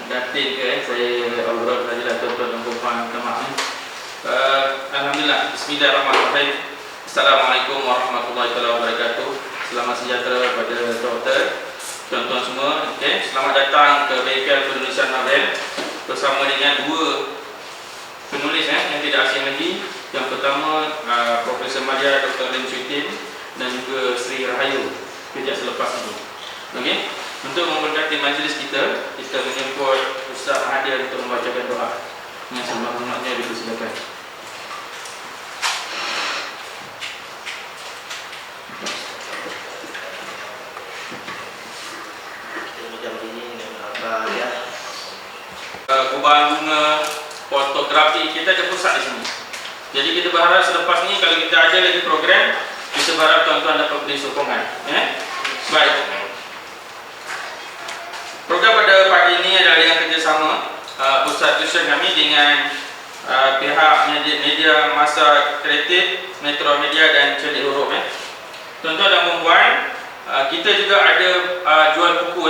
datin ke saya obrol sajalah tuan-tuan dan puan-puan jemaah. Alhamdulillah. Bismillahirrahmanirrahim. Assalamualaikum warahmatullahi wabarakatuh. Selamat sejahtera kepada doktor, tuan-tuan semua. Okey, selamat datang ke Bengkel Penulisan Novel bersama dengan dua penulis yang tidak asing lagi. Yang pertama Profesor Madya Dr. Lim Syutin dan juga Sri Rahayu kejap selepas ini. Okey, untuk memberkati majlis kita menyebut Ustaz Mahathir untuk membacakan doa. Yang sebenarnya dipersilakan. Kubah bunga fotografi kita ada pusat di sini. Jadi kita berharap selepas ni kalau kita ada lagi program, kita berharap tuan-tuan dapat beri sokongan. Baik. Program pada pagi ini adalah dengan kerjasama pusat tuition kami dengan pihak media masa kreatif, Metro Media dan Celik Huruf. Tuan-tuan dan puan-puan, kita juga ada jual buku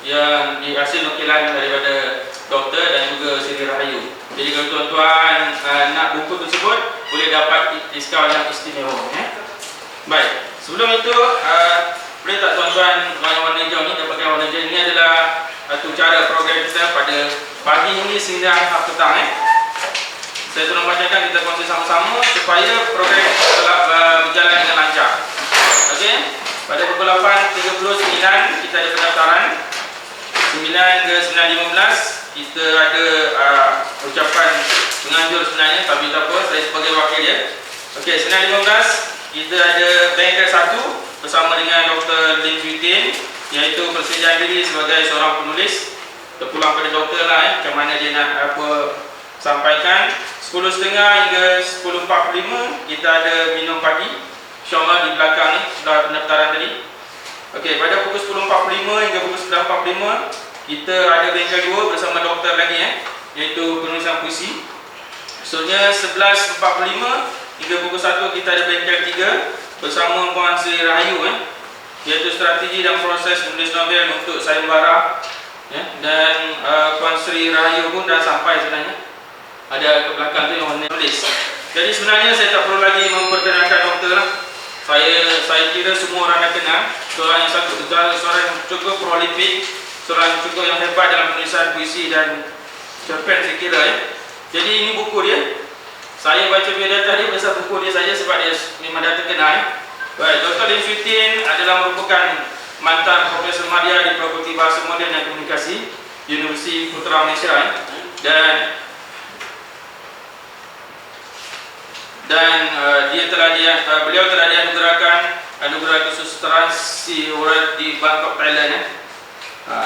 yang dihasil nukilan daripada doktor dan juga Sri Rahayu. Jadi kalau tuan-tuan nak buku tersebut, boleh dapat diskaun yang istimewa. Baik, sebelum itu boleh tak tuan-tuan warna hijau ni, dapatkan warna hijau ini adalah satu cara program kita pada pagi ini sehingga petang. Saya tolong bacakan, kita kongsi sama-sama supaya program berjalan dengan lancar. Okey, pada pukul 8.39 kita ada pendaftaran. 9 ke 9.15 kita ada ucapan penganjur sebenarnya, tapi tak apa, saya sebagai wakil dia. Okey, 9.15 kita ada bengkel 1 bersama dengan Dr. Lim Syutin, iaitu persediaan diri sebagai seorang penulis. Terpulang pada doktor lah macam mana dia nak sampaikan. 10.30 hingga 10.45 kita ada minum pagi, InsyaAllah di belakang ni sudah pendaftaran tadi. Okey, pada pukul 10.45 hingga pukul 9.45 kita ada bengkel 2 bersama doktor lagi iaitu penulisan puisi. Maksudnya 11.45 hingga pukul 1 kita ada bengkel 3 bersama Puan Sri Rahayu iaitu strategi dan proses menulis novel untuk sayembara. Dan Puan Sri Rahayu pun dah sampai sebenarnya. Ada ke belakang tu yang warna tulis. Jadi sebenarnya saya tak perlu lagi memperkenalkan doktor. Saya kira semua orang dah kenal. Seorang yang cukup prolific, seorang cukup yang hebat dalam penulisan puisi dan cerpen saya kira. Jadi ini buku dia. Saya baca biodata dia pasal buku dia saja sebab dia memang dah terkenal. Baik, Dr. Lim Syutin adalah merupakan mantan Profesor Madya di Fakulti Bahasa Moden dan Komunikasi Universiti Putra Malaysia dan beliau telah dianugerahkan anugerah khusus transisi di Bangkok, Thailand.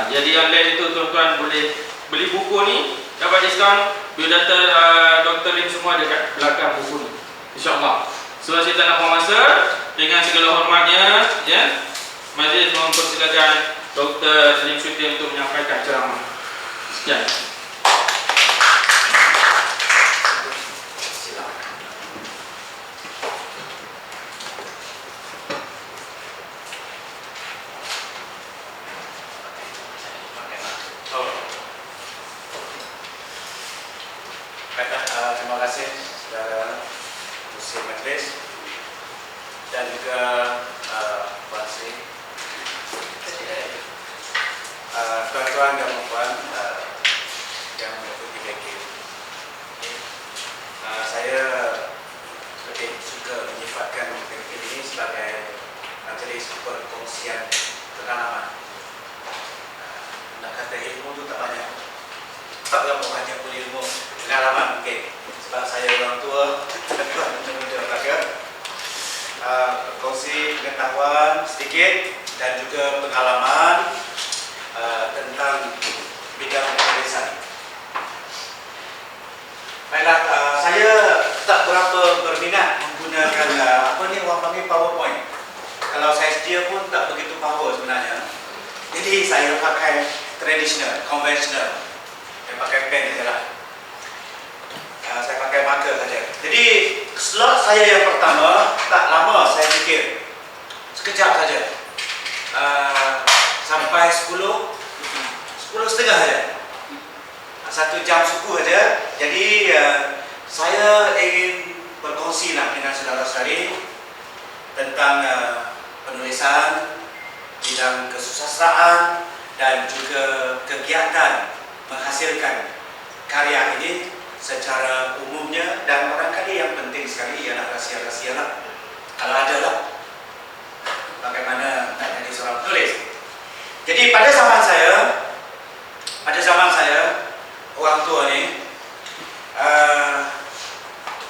Jadi yang lain itu tuan-tuan boleh beli buku ni, dapat diskaun. Biodata Dr. Lim semua dekat belakang buku ni, InsyaAllah. So saya tak nak buang masa, dengan segala hormatnya majlis mempersilakan Dr. Lim Syutin untuk menyampaikan ceramah. Sekian. Terima kasih saudara Kursi Majlis dan juga Puan Sri, tuan-tuan dan puan yang mengikuti bengkel. Saya lebih suka menyifatkan bengkel ini sebagai majlis perkongsian pengalaman. Nak kata ilmu tu tak banyak, tak berapa banyak pun ilmu, pengalaman mungkin. Sebab saya orang tua, muda belakang, kongsi pengetahuan sedikit dan juga pengalaman tentang bidang penulisan. Baiklah, saya tak berapa berminat menggunakan orang panggil PowerPoint. Kalau saya sedia pun tak begitu power sebenarnya. Jadi saya pakai tradisional, konvensional. Saya pakai pen sajalah. Saya pakai marker saja. Jadi slot saya yang pertama tak lama, saya fikir sekejap saja, sampai 10.30 saja. 1 jam suku aja. Jadi saya ingin berkongsi lah dengan saudara-saudari tentang penulisan, bidang kesusastraan dan juga kegiatan menghasilkan karya ini secara umumnya, dan barangkali yang penting sekali ialah rahsia-rahsia lah, kalau ada lah, bagaimana nak jadi seorang penulis. Jadi pada zaman saya orang tua ni,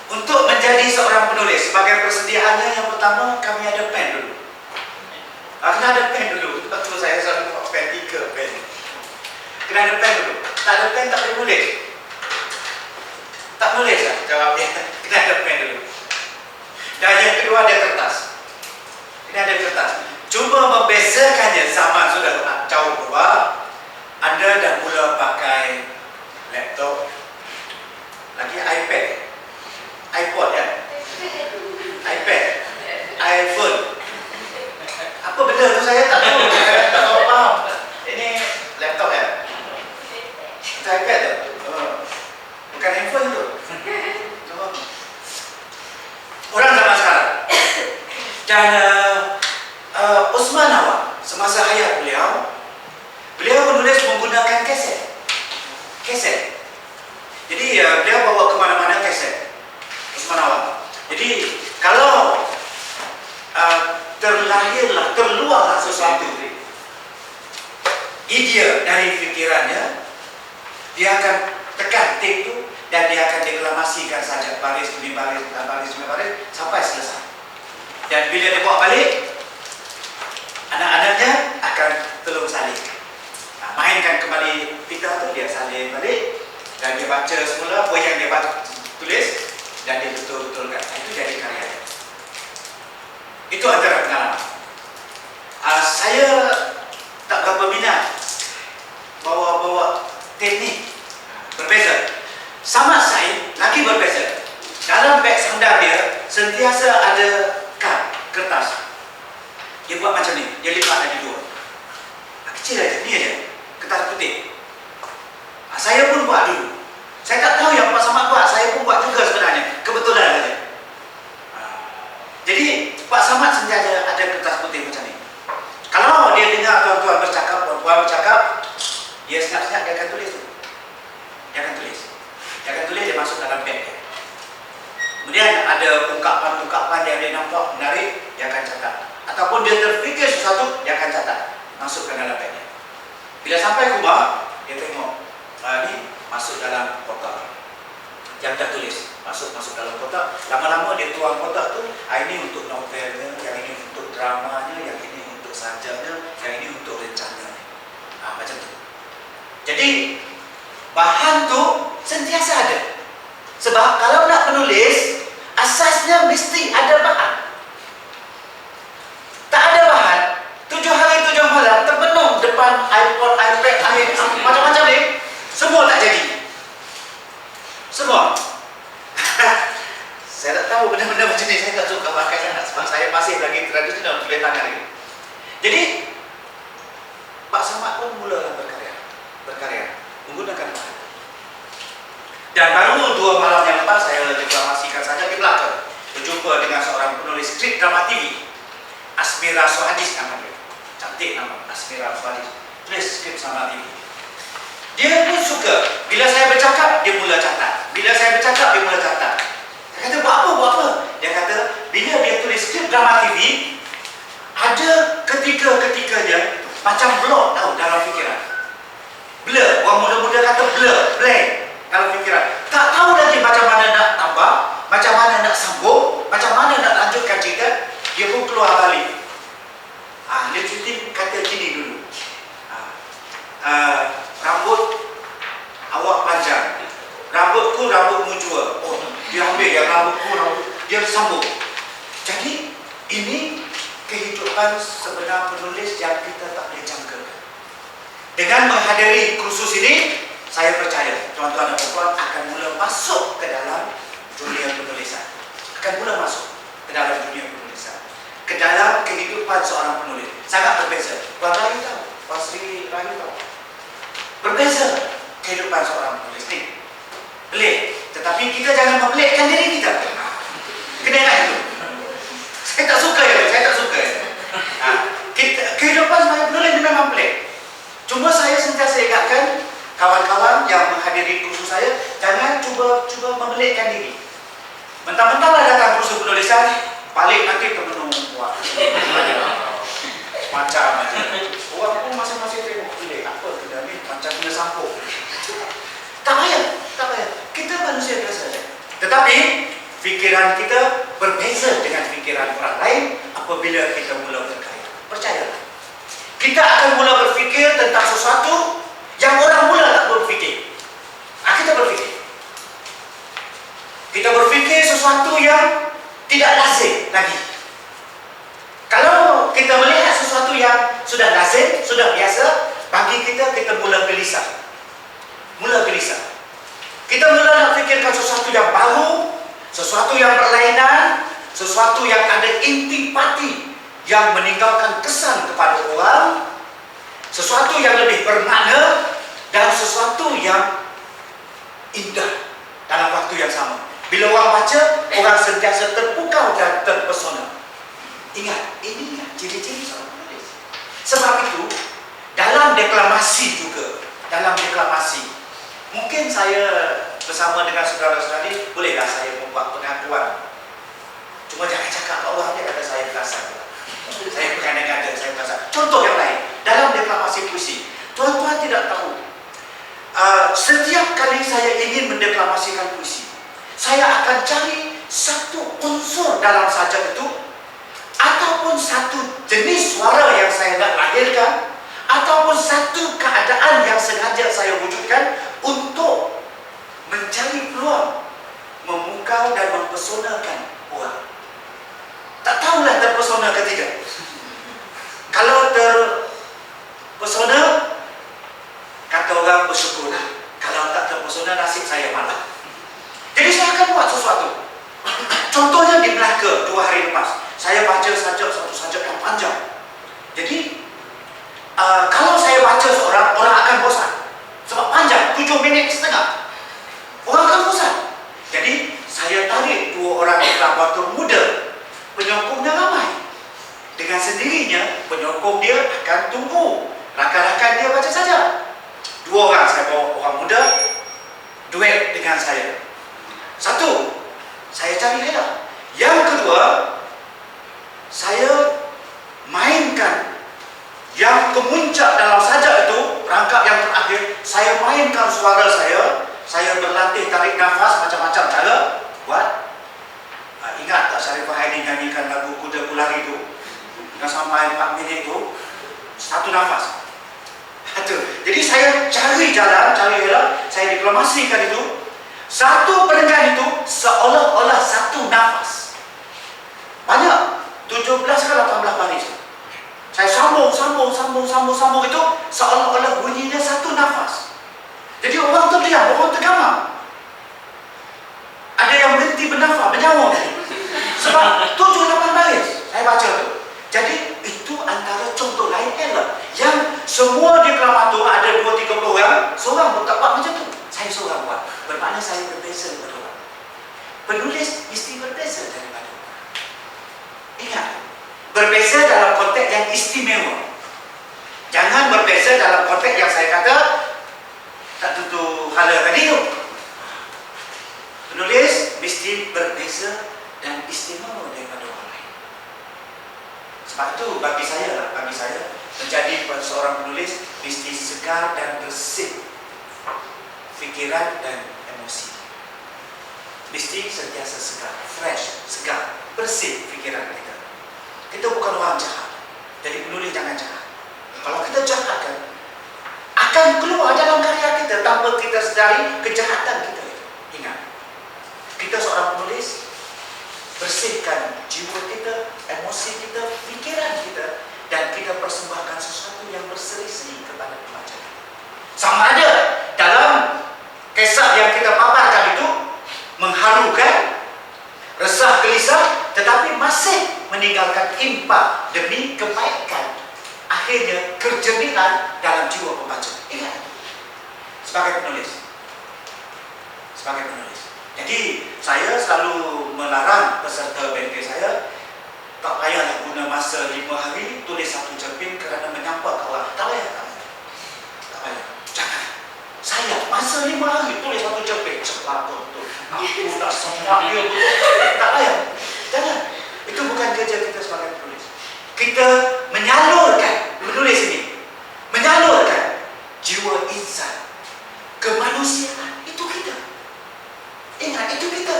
untuk menjadi seorang penulis, sebagai persediaannya yang pertama kami ada pen dulu. Kena ada pen dulu. Waktu saya selalu bawa pen 3 pen. Kena ada pen dulu. Tak ada pen tak boleh menulis. Tak menulis lah jawabnya. Kena ada pen dulu. Dan yang kedua ada kertas. Kena ada kertas. Cuma membezakannya zaman sudah jauh berubah. Anda dah mula pakai laptop, lagi iPad, iPod ya, iPad, iPhone. Apa benda tu saya tak tahu. Saya tak tahu faham. Ini laptop ya? Itu iPad tu? Bukan handphone tu. Orang zaman sekarang. Dan Osman Awang, semasa hayat beliau menulis menggunakan kaset. Jadi beliau bawa ke mana-mana kaset. Osman Awang. Jadi kalau terluarlah sesuatu ide dari fikirannya, dia akan tekan tape itu dan dia akan deklamasikan saja baris demi baris sampai selesai. Dan bila dia bawa balik, anak-anaknya akan tolong salin. Mainkan kembali pita tu, dia salin balik dan dia baca semula apa yang dia tulis dan dia betul-betulkan. Itu jadi karya. Itu antara pengalaman. Saya tak berapa minat bawa teknik, berbeza. Sama saya lagi berbeza. Dalam beg sandal dia sentiasa ada kertas. Dia buat macam ni, dia lipat lagi 2. Kecil aja, ni aja, kertas putih. Saya pun buat dulu. Saya tak tahu yang Pak Samad buat, saya pun buat juga sebenarnya. Kebetulan saja. Jadi Pak Samad sengaja ada kertas putih macam ni. Kalau dia dengar tuan-tuan bercakap, puan-puan bercakap, dia senyap-senyap dia akan tulis tu. Dia akan tulis, dia masuk dalam beg dia. Kemudian ada ungkapan-ungkapan yang dia nampak menarik, dia akan catat. Ataupun dia terfikir sesuatu, dia akan catat, masukkan dalam beg dia. Bila sampai rumah, dia tengok, ni masuk dalam kotak. Yang dah tulis, masuk dalam kotak. Lama-lama dia tuang kotak tu, ini untuk novelnya, yang ini untuk dramanya, yang ini untuk sajarnya, yang ini untuk rencananya. Macam tu. Jadi bahan tu sentiasa ada. Sebab kalau nak menulis, asasnya mesti ada bahan. Tak ada bahan, 7 hari 7 malam terpenuh depan iPod, iPad, macam-macam ni, semua tak jadi. Semua. Saya tak tahu benda-benda macam ni, saya tak suka pakai sangat sebab saya masih lagi tradisional tulis tangan ni. Jadi Pak Samad pun mula berkarya menggunakan bahan. Dan baru 2 malam yang lepas saya deklamasikan saja di belakang, berjumpa dengan seorang penulis skrip drama TV, Asmira Suhadis nama dia. Cantik nama, Asmira Suhadis. Tulis skrip drama TV. Dia pun suka. Bila saya bercakap, dia mula catat. Bila saya bercakap, dia mula catat. Saya kata, buat apa? Dia kata, bila dia tulis skrip drama TV, ada ketika-ketikanya macam blok tahu dalam fikiran. Blur, orang muda-muda kata blur, blank dalam fikiran. Tak tahu lagi macam mana nak tambah, macam mana nak sambung, macam mana nak lanjutkan cerita. Dia pun keluar balik. Dia cuti kata gini dulu. Rambut awak panjang, rambutku rambutmu jua. Dia ambil yang rambutku, dia sambung. Jadi ini kehidupan sebenar penulis yang kita tak boleh jangkakan. Dengan menghadiri kursus ini, saya percaya tuan-tuan dan puan akan mula masuk ke dalam dunia penulisan. Akan mula masuk ke dalam dunia penulisan, ke dalam kehidupan seorang penulis. Sangat berbeza. Puan Rayu tahu, Puan Sri Rayu tahu. Berbeza. kehidupan seorang penulis ini. Pelik, tetapi kita jangan memelikkan diri kita. Kena ingat itu. Saya tak suka ya, saya tak suka. Kehidupan sebagai penulis ini memang pelik. Cuma saya sentiasa ingatkan kawan-kawan yang menghadiri kursus saya, jangan cuba memelikkan diri. Mentang-mentanglah datang kursus penulisan, balik nanti termenung. Wah, macam aja. Orang pun masing-masing tengok pelik. Apa benda ni? Macam kena sampuk. Tak payah. Kita manusia biasa saja. Tetapi fikiran kita berbeza dengan fikiran orang lain apabila kita mula berkarya. Percayalah. Kita akan mula berfikir tentang sesuatu yang orang mula tak berfikir. Kita berfikir sesuatu yang tidak lazim lagi. Kalau kita melihat sesuatu yang sudah lazim, sudah biasa, bagi kita mula gelisah. Kita mula nak fikirkan sesuatu yang baru, sesuatu yang berlainan, sesuatu yang ada intipati, yang meninggalkan kesan kepada orang, sesuatu yang lebih bermakna, dan sesuatu yang indah dalam waktu yang sama. Bila orang baca, orang sentiasa terpukau dan terpesona. Ingat, ini ciri-ciri seorang penulis. Sebab itu, dalam deklamasi juga, mungkin saya bersama dengan saudara-saudara ini, bolehlah saya membuat pengakuan. Cuma jangan cakap ke orang dia kata saya perasan. Saya berkata-kata, saya perasan. Contoh yang lain, dalam deklamasi puisi, tuan-tuan tidak tahu. Setiap kali saya ingin mendeklamasikan puisi, saya akan cari satu unsur dalam sajak itu, ataupun satu jenis suara yang saya nak lahirkan, ataupun satu keadaan yang sengaja saya wujudkan untuk mencari peluang memukau dan mempesonakan orang. Tak tahulah terpesona ke tidak. Kalau terpesona, kata orang bersyukurlah. Kalau tak terpesona, nasib saya malah. Jadi saya akan buat sesuatu. Contohnya di Melaka 2 hari lepas, saya baca satu sajak yang panjang. Jadi kalau saya baca seorang, orang akan bosan. Sebab panjang, 7 minit setengah. Orang akan bosan. Jadi saya tarik 2 orang ilustrator muda, penyokongnya ramai. Dengan sendirinya penyokong dia akan tunggu rakan-rakan dia baca saja. 2 orang saya bawa, orang muda duet dengan saya. 1, saya cari hela. Yang kedua, saya mainkan yang kemuncak dalam sajak itu, rangkap yang terakhir, saya mainkan suara saya berlatih tarik nafas macam-macam cara buat. Ingat tak Syarifah Haidin nyanyikan lagu Kuda Kulari itu yang sampai 4 minit itu, satu nafas. Jadi saya cari jalan, cari hela, saya deklamasikan itu. Satu pendengar itu seolah-olah satu nafas. Banyak, 17 ke 18 baris. Saya sambung itu seolah-olah bunyinya satu nafas. Jadi orang terdiam, orang tergamam. Ada yang berhenti bernafas, bernyawa. Sebab 7-8 baris saya baca tu. Jadi itu antara contoh lain hela yang semua deklamator ada 2-3 orang, seorang pun tak buat macam tu. Saya seorang buat. Bermakna saya berbeza daripada orang. Penulis mesti berbeza daripada orang. Ingat, berbeza dalam konteks yang istimewa. Jangan berbeza dalam konteks yang saya kata tak tentu hala tadi tu. Penulis mesti berbeza dan istimewa daripada orang lain. Sebab itu bagi saya menjadi seorang penulis mesti segar dan bersih fikiran dan emosi. Mesti sentiasa segar, fresh, segar, bersih fikiran kita. Kita bukan orang jahat. Jadi penulis jangan jahat. Kalau kita jahat kan, akan keluar dalam karya kita tanpa kita sedari kejahatan kita itu. Ingat, kita seorang penulis, bersihkan jiwa kita, emosi kita, fikiran kita, dan kita persembahkan sesuatu yang berseri-seri kepada pembaca. Sama ada dalam kisah yang kita paparkan itu mengharukan, resah gelisah, tetapi masih meninggalkan impak demi kebaikan, akhirnya kejernihan dalam jiwa pembaca. Ingat, sebagai penulis. Sebagai penulis. Jadi saya selalu melarang peserta BNP saya tak payahlah guna masa 5 hari tulis satu cerpen kerana menyapa kawan. Tak payah, tak payah. Tak payah. Jangan. Saya masa 5 hari tulis satu cerpen. Celaka betul. Aku tak semua dia betul. Tak payah. Jangan. Itu bukan kerja kita sebagai penulis. Kita menyalurkan menulis ini. Menyalurkan jiwa insan, kemanusiaan. Itu kita. Ingat, itu kita.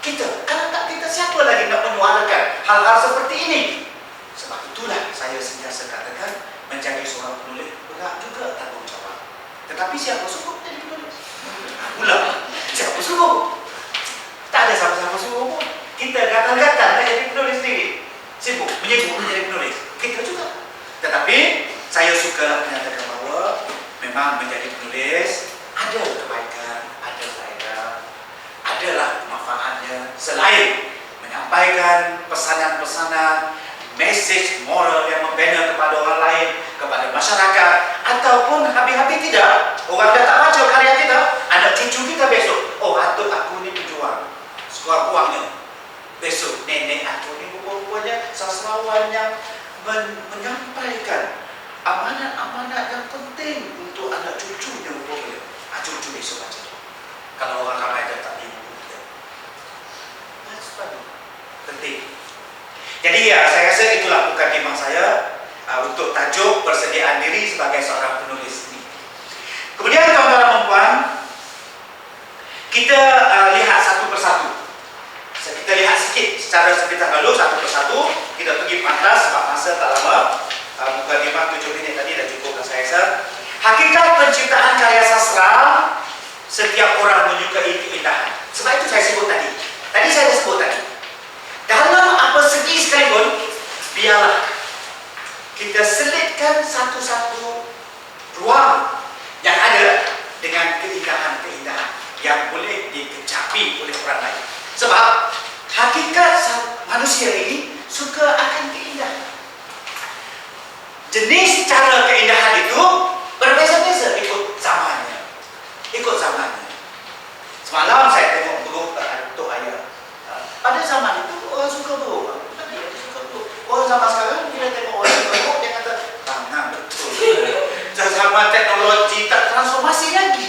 Kita. Kalau tak kita, siapa lagi nak menyuarakan hal-hal seperti ini? Sebab itulah saya sentiasa katakan menjadi seorang penulis berat juga tanggungjawab. Tetapi siapa suruh jadi penulis? Pula, siapa suruh? Tak ada siapa-siapa suruh pun. Kita gatal-gatal nak jadi penulis sendiri. Sibuk, menyibuk menjadi penulis. Kita juga. Tetapi saya suka menyatakan bahawa memang menjadi penulis ada kebaikan, ada faedah, adalah manfaatnya selain menyampaikan pesanan-pesanan, mesej moral yang membina kepada orang lain, kepada masyarakat, ataupun habis-habis tidak. Orang dah tak baca karya kita, anak cucu kita besok, oh atuk aku ni pejuang, sekurang-kurangnya besok nenek aku ni rupa-rupanya sastrawan yang menyampaikan amanat-amanat yang penting untuk anak cucunya rupa-rupanya. Cucu besok baca. Kalau orang ramai dah tak boleh buku kita. Penting. Jadi ya, saya rasa itulah mukadimah saya untuk tajuk persediaan diri sebagai seorang penulis ini. Kemudian tuan-tuan dan puan, kita lihat satu persatu. Kita lihat sikit secara sepintas lalu satu persatu. Kita pergi pantas sebab masa tak lama. Mukadimah 7 minit tadi dah cukup saya rasa. Hakikat penciptaan karya sastra, setiap orang menyukai keindahan. Sebab itu saya sebut tadi. Tadi saya dah sebut tadi. Dalam apa segi sekalipun, biarlah kita selitkan satu-satu ruang yang ada dengan keindahan-keindahan yang boleh dikecapi oleh orang lain. Sebab hakikat manusia ini suka akan keindahan. Jenis cara keindahan itu berbeza-beza ikut zamannya. Ikut zamannya. Semalam saya tengok buruk untuk ayah. Pada zaman itu orang suka buruk. Orang zaman sekarang bila tengok orang suka buruk, dia kata, nah betul. Zaman teknologi tak transformasi lagi.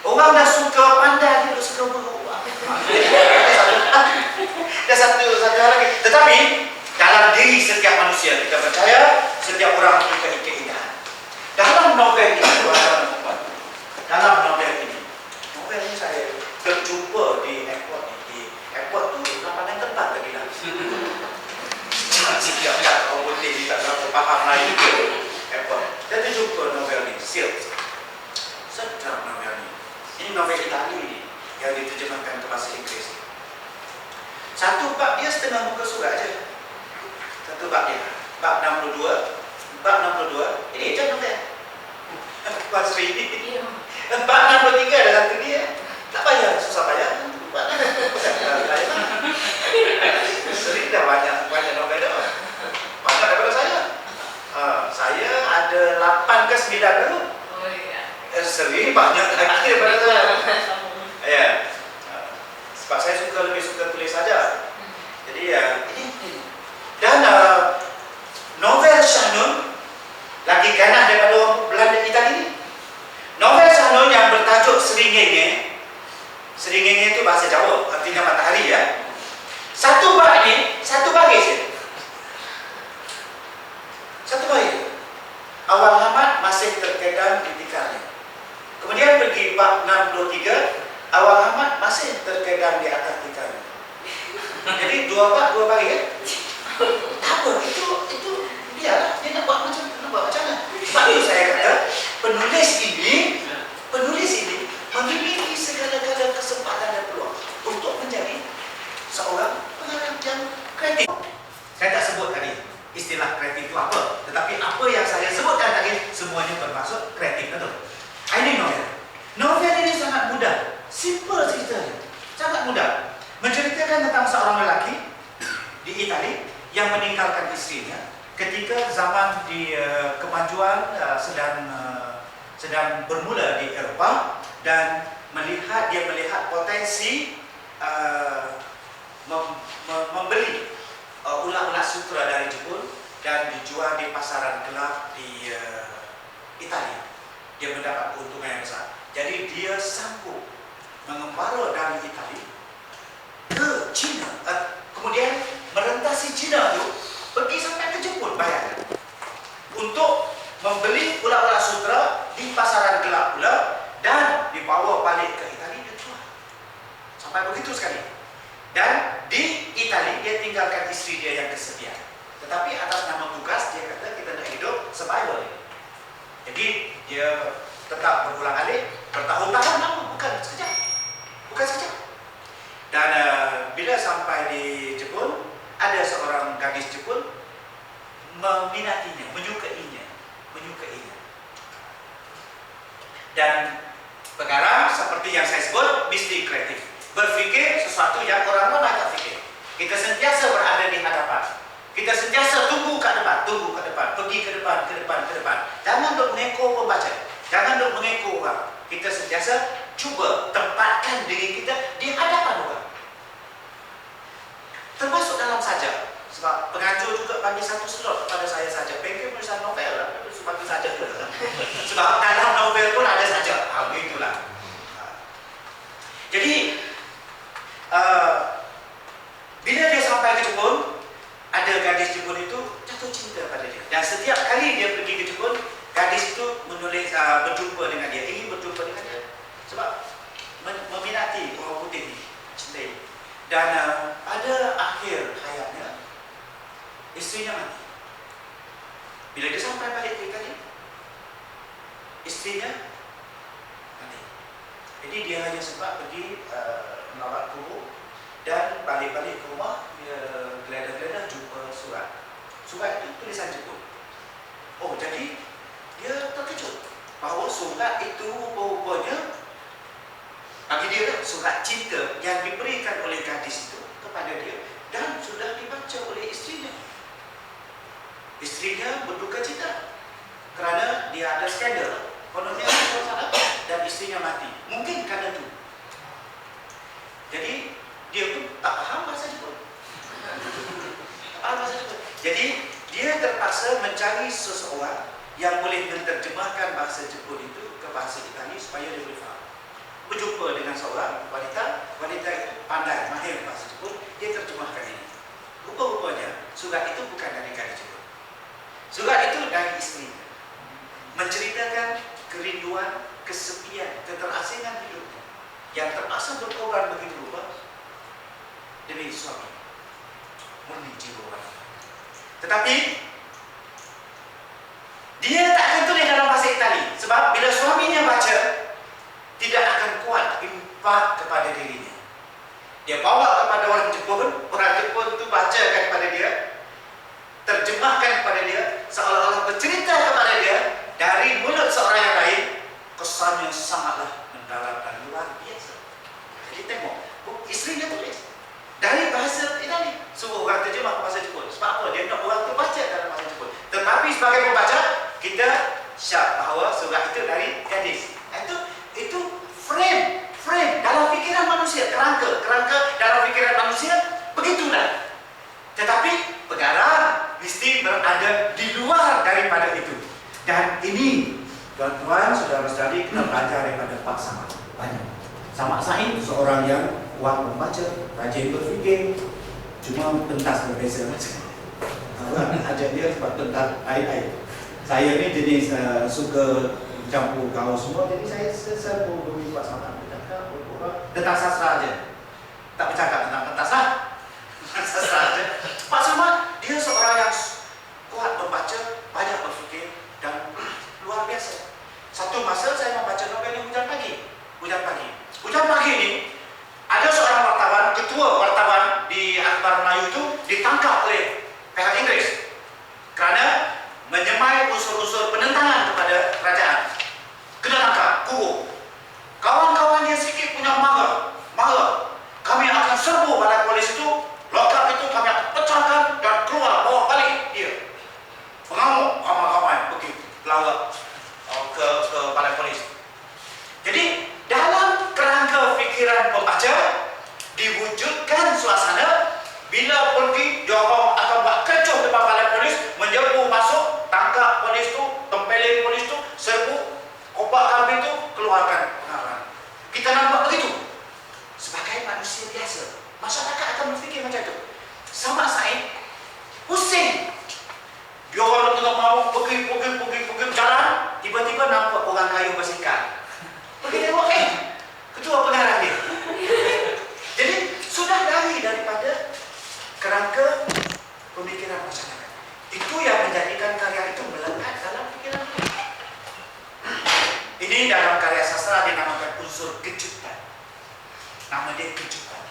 Orang dah suka pandai, dia dah suka buruk. Dah satu hal lagi. Tetapi dalam diri setiap manusia kita percaya setiap orang mempunyai keindahan. Dalam novel ini, novel ini saya terjumpa di airport ni. Di airport tu lapangan tempat tadi lah. Sikap tak orang putih ni tak berapa faham lain ke airport. Saya terjumpa novel ni, Silk. Sedap novel ni. Ini novel Itali ni yang diterjemahkan ke bahasa Inggeris. Satu bab dia setengah muka surat je. Satu bab dia. Bab 62. Ini je novel. Bab Sri. Bab 63 ada satu dia. Tak payah, susah payah. Sri dah banyak novel dah. Banyak daripada saya. Saya ada 8 ke 9 dulu. Sri banyak lagi daripada saya. Ya. Sebab saya lebih suka tulis saja. Jadi ya, ini. Dan novel Shanun lagi ganas daripada orang Belanda Itali ini. Novel Shanun yang bertajuk Seringenge. Seringenge itu bahasa Jawa, artinya matahari ya. Satu bab ini, satu baris je. Satu baris. Awal Hamad masih terkadang di tikarnya. Kemudian pergi bab 63, awal Hamad masih terkadang di atas tikarnya. Jadi dua bab, dua baris ya. Tak apa, itu biarlah dia nak buat macam mana. Sebab itu saya kata penulis ini memiliki segala-gala kesempatan dan peluang untuk menjadi seorang pengarang yang kreatif. Saya tak sebut tadi istilah kreatif itu apa, tetapi apa yang saya sebutkan tadi semuanya bermaksud kreatif, betul? Ini novel ini sangat mudah, simple ceritanya, sangat mudah, menceritakan tentang seorang lelaki di Itali yang meninggalkan istrinya ketika zaman di kemajuan sedang sedang bermula di Eropah dan dia melihat potensi membeli ulat-ulat sutra dari Jepun dan dijual di pasaran gelap di Italia. Dia mendapat keuntungan yang besar. Jadi dia sanggup mengembara dari Italia ke China, kemudian merentasi China itu pergi sampai ke Jepun, bayangkan, untuk membeli ulat-ulat sutra di pasaran gelap pula dan dibawa balik ke Italia dan jual. Sampai begitu sekali. Dan di Italia dia tinggalkan isteri dia yang kesepian. Tetapi atas nama tugas dia kata kita nak hidup survival. Jadi dia tetap berulang-alik bertahun-tahun lama, bukan sekejap. Bukan sekejap. Dan bila sampai di Jepun, ada seorang gadis Jepun meminatinya, menyukainya. Dan sekarang seperti yang saya sebut, misteri kreatif. Berfikir sesuatu yang orang lain tak fikir. Kita sentiasa berada di hadapan. Kita sentiasa tunggu ke depan, pergi ke depan. Jangan duk mengekor pembaca. Jangan duk mengekor orang. Kita sentiasa cuba tempatkan diri kita di hadapan orang. Termasuk dalam sajak. Sebab penganjur juga bagi satu slot kepada saya saja. Pengen menulis novel lah, bagi sajak juga. Sebab dalam novel pun ada sajak. Begitulah. Jadi bila dia sampai ke Jepun, ada gadis Jepun itu jatuh cinta pada dia. Dan setiap kali dia pergi ke Jepun, gadis itu menulis berjumpa dengan dia, ingin berjumpa dengan dia. Sebab meminati orang putih ini, cintai. Dan pada akhir hayatnya, isterinya mati. Bila dia sampai balik ke Italia, isterinya mati. Jadi dia hanya sempat pergi melawat kubur dan balik-balik ke rumah, dia geledah-geledah jumpa surat. Surat itu tulisan Jepun. Oh, jadi dia terkejut bahawa surat itu rupa-rupanya bagi dia surat cinta yang diberikan oleh gadis itu kepada dia dan sudah dibaca oleh isterinya. Isterinya berduka cita kerana dia ada skandal, kononnya dan isterinya mati. Mungkin kerana itu. Jadi dia pun tak faham bahasa Jepun. Jadi dia terpaksa mencari seseorang yang boleh menerjemahkan bahasa Jepun itu ke bahasa Itali supaya dia boleh faham. Berjumpa dengan seorang wanita itu pandai, mahir bahasa Jepun, dia terjemahkan ini. Rupa-rupanya surat itu bukan dari gadis Jepun. Surat itu dari isteri. Menceritakan kerinduan, kesepian, keterasingan hidupnya yang terpaksa berkorban begitu rupa demi suami, murni jiwa wanita. Tetapi dia tak akan tulis dalam bahasa Itali sebab bila suaminya baca tidak akan kuat impak kepada dirinya. Dia bawa kepada orang Jepun itu bacakan kepada dia, terjemahkan kepada dia, seolah-olah bercerita kepada dia dari mulut seorang yang lain, kesannya sangatlah mendalam dan luar biasa. Jadi tengok, isteri dia tulis dari bahasa Itali, suruh orang terjemah ke bahasa Jepun. Sebab apa? Dia nak orang tu baca dalam bahasa Jepun. Tetapi sebagai pembaca, kita syak bahawa surat itu dari gadis. Itu frame dalam fikiran manusia, kerangka dalam fikiran manusia begitulah. Tetapi perkara mesti berada di luar daripada itu. Dan ini tuan-tuan saudara-saudari kena belajar daripada Pak Samad. Banyak. Samad Said seorang yang kuat membaca, rajin berfikir, cuma pentas berbeza macam. Orang ajar dia sebab pentas air. Saya ni jenis suka campur gaul semua, jadi saya berbagi Pak Samad tentang sastra aja. Tak bercakap tentang pentas lah. Sastra aja. Pak Samad dia seorang yang kuat membaca, banyak berfikir dan luar biasa. Satu masa saya membaca novel yang Hujan Pagi ini ada seorang wartawan, ketua wartawan di Akhbar Melayu itu ditangkap oleh pihak Inggeris kerana menyemai unsur-unsur penentangan kepada kerajaan. Kena tangkap, kurung. Kawan-kawan dia sikit punya marah. Kami akan serbu mau pergi jalan, tiba-tiba nampak orang kayu bersikap. Pergi tengok, ketua pengarah dia. Jadi sudah lari daripada kerangka pemikiran masyarakat. Itu yang menjadikan karya itu melekat dalam pikiran mereka. Ini dalam karya sastra dinamakan unsur kejutan. Nama dia kejutan.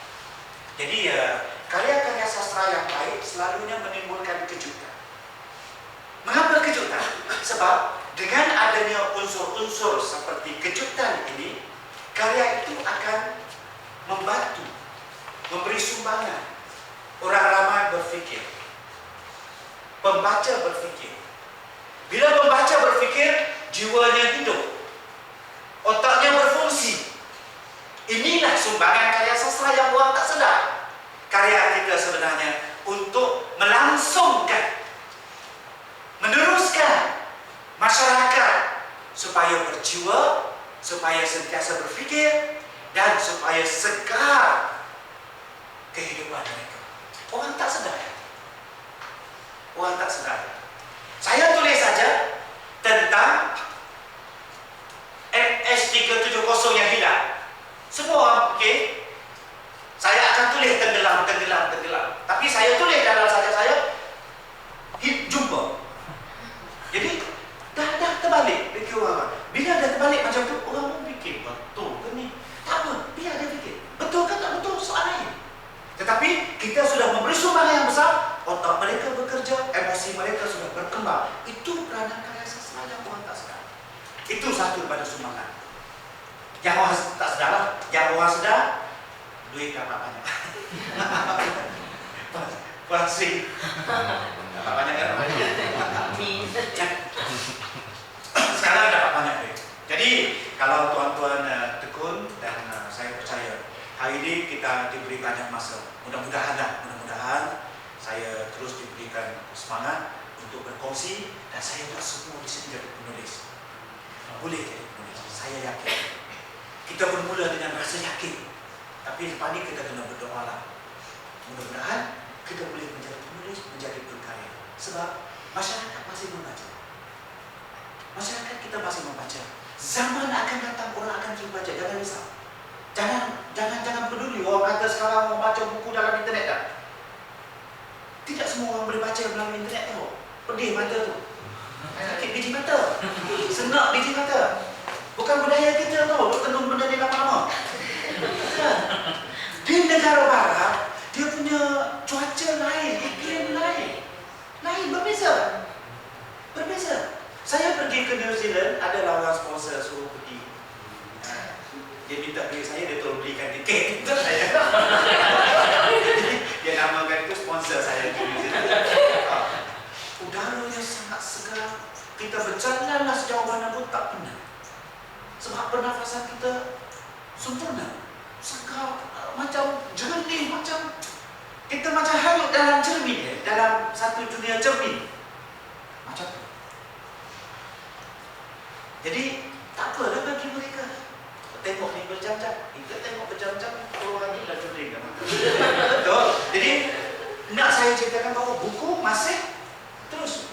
Jadi karya-karya sastra yang baik selalunya menimbulkan kejutan. Mengapa kejutan? Sebab dengan adanya unsur-unsur seperti kejutan ini, karya itu akan membantu, memberi sumbangan. Orang ramai berfikir, pembaca berfikir. Bila pembaca berfikir, jiwanya hidup, otaknya berfungsi. Inilah sumbangan karya sastra yang orang tak sedar. Karya kita sebenarnya untuk melangsungkan, meneruskan masyarakat supaya berjiwa, supaya sentiasa berfikir, dan supaya segar kehidupan mereka. Orang tak sedar. Orang tak sedar. Saya tulis saja tentang MS370 yang hilang. Semua orang fikir saya akan tulis tenggelam. Tapi saya tulis dalam saja saya jumpa. Jadi dah terbalik fikir orang. Bila dah terbalik macam tu, orang pun fikir betul ke ni? Tak apa, biar dia fikir. Betul ke tak betul, soal lain. Tetapi kita sudah memberi sumbangan yang besar, otak mereka bekerja, emosi mereka sudah berkembang. Itu peranan karya sastra yang orang tak sedar. Itu satu pada sumbangan. Yang orang tak sedar, yang orang sedar, duit dapat banyak. Pasti dapat banyak kan? Sekarang dapat banyak duit. Jadi kalau tuan-tuan tekun dan saya percaya hari ini kita diberi banyak masa. Mudah-mudahan saya terus diberikan semangat untuk berkongsi dan saya tak semua di sini jadi penulis. Boleh jadi penulis. Saya yakin. Kita bermula dengan rasa yakin. Tapi lepas ini kita kena berdoa lah. Mudah-mudahan kita boleh menjadi penulis, menjadi berkarya. Sebab masyarakat masih membaca. Masyarakat kita masih membaca. Zaman akan datang orang akan terus baca. Jangan risau. Jangan peduli orang kata sekarang mau baca buku dalam internet tak? Tidak semua orang boleh baca melalui internet tu. Pedih mata tu. Sakit biji mata. Senak biji mata. Bukan budaya kita tu. Duk tendung benda ni lama-lama. Di negara barat dia punya cuaca lain, iklim lain. Berbeza. Saya pergi ke New Zealand, ada orang sponsor suruh pergi. Dia minta duit saya, dia tolong belikan tiket untuk saya. Dia namakan itu sponsor saya ke New Zealand. Udaranya sangat segar. Kita berjalanlah sejauh mana pun tak penat. Sebab pernafasan kita sempurna, segar, macam jernih, macam kita macam hanyut dalam cermin, dalam satu dunia cermin. Macam tu. Jadi tak apalah bagi mereka. Tengok ni berjam-jam, kita tengok berjam-jam, orang ni dah cermin kan. Betul. Jadi nak saya ceritakan bahawa buku masih terus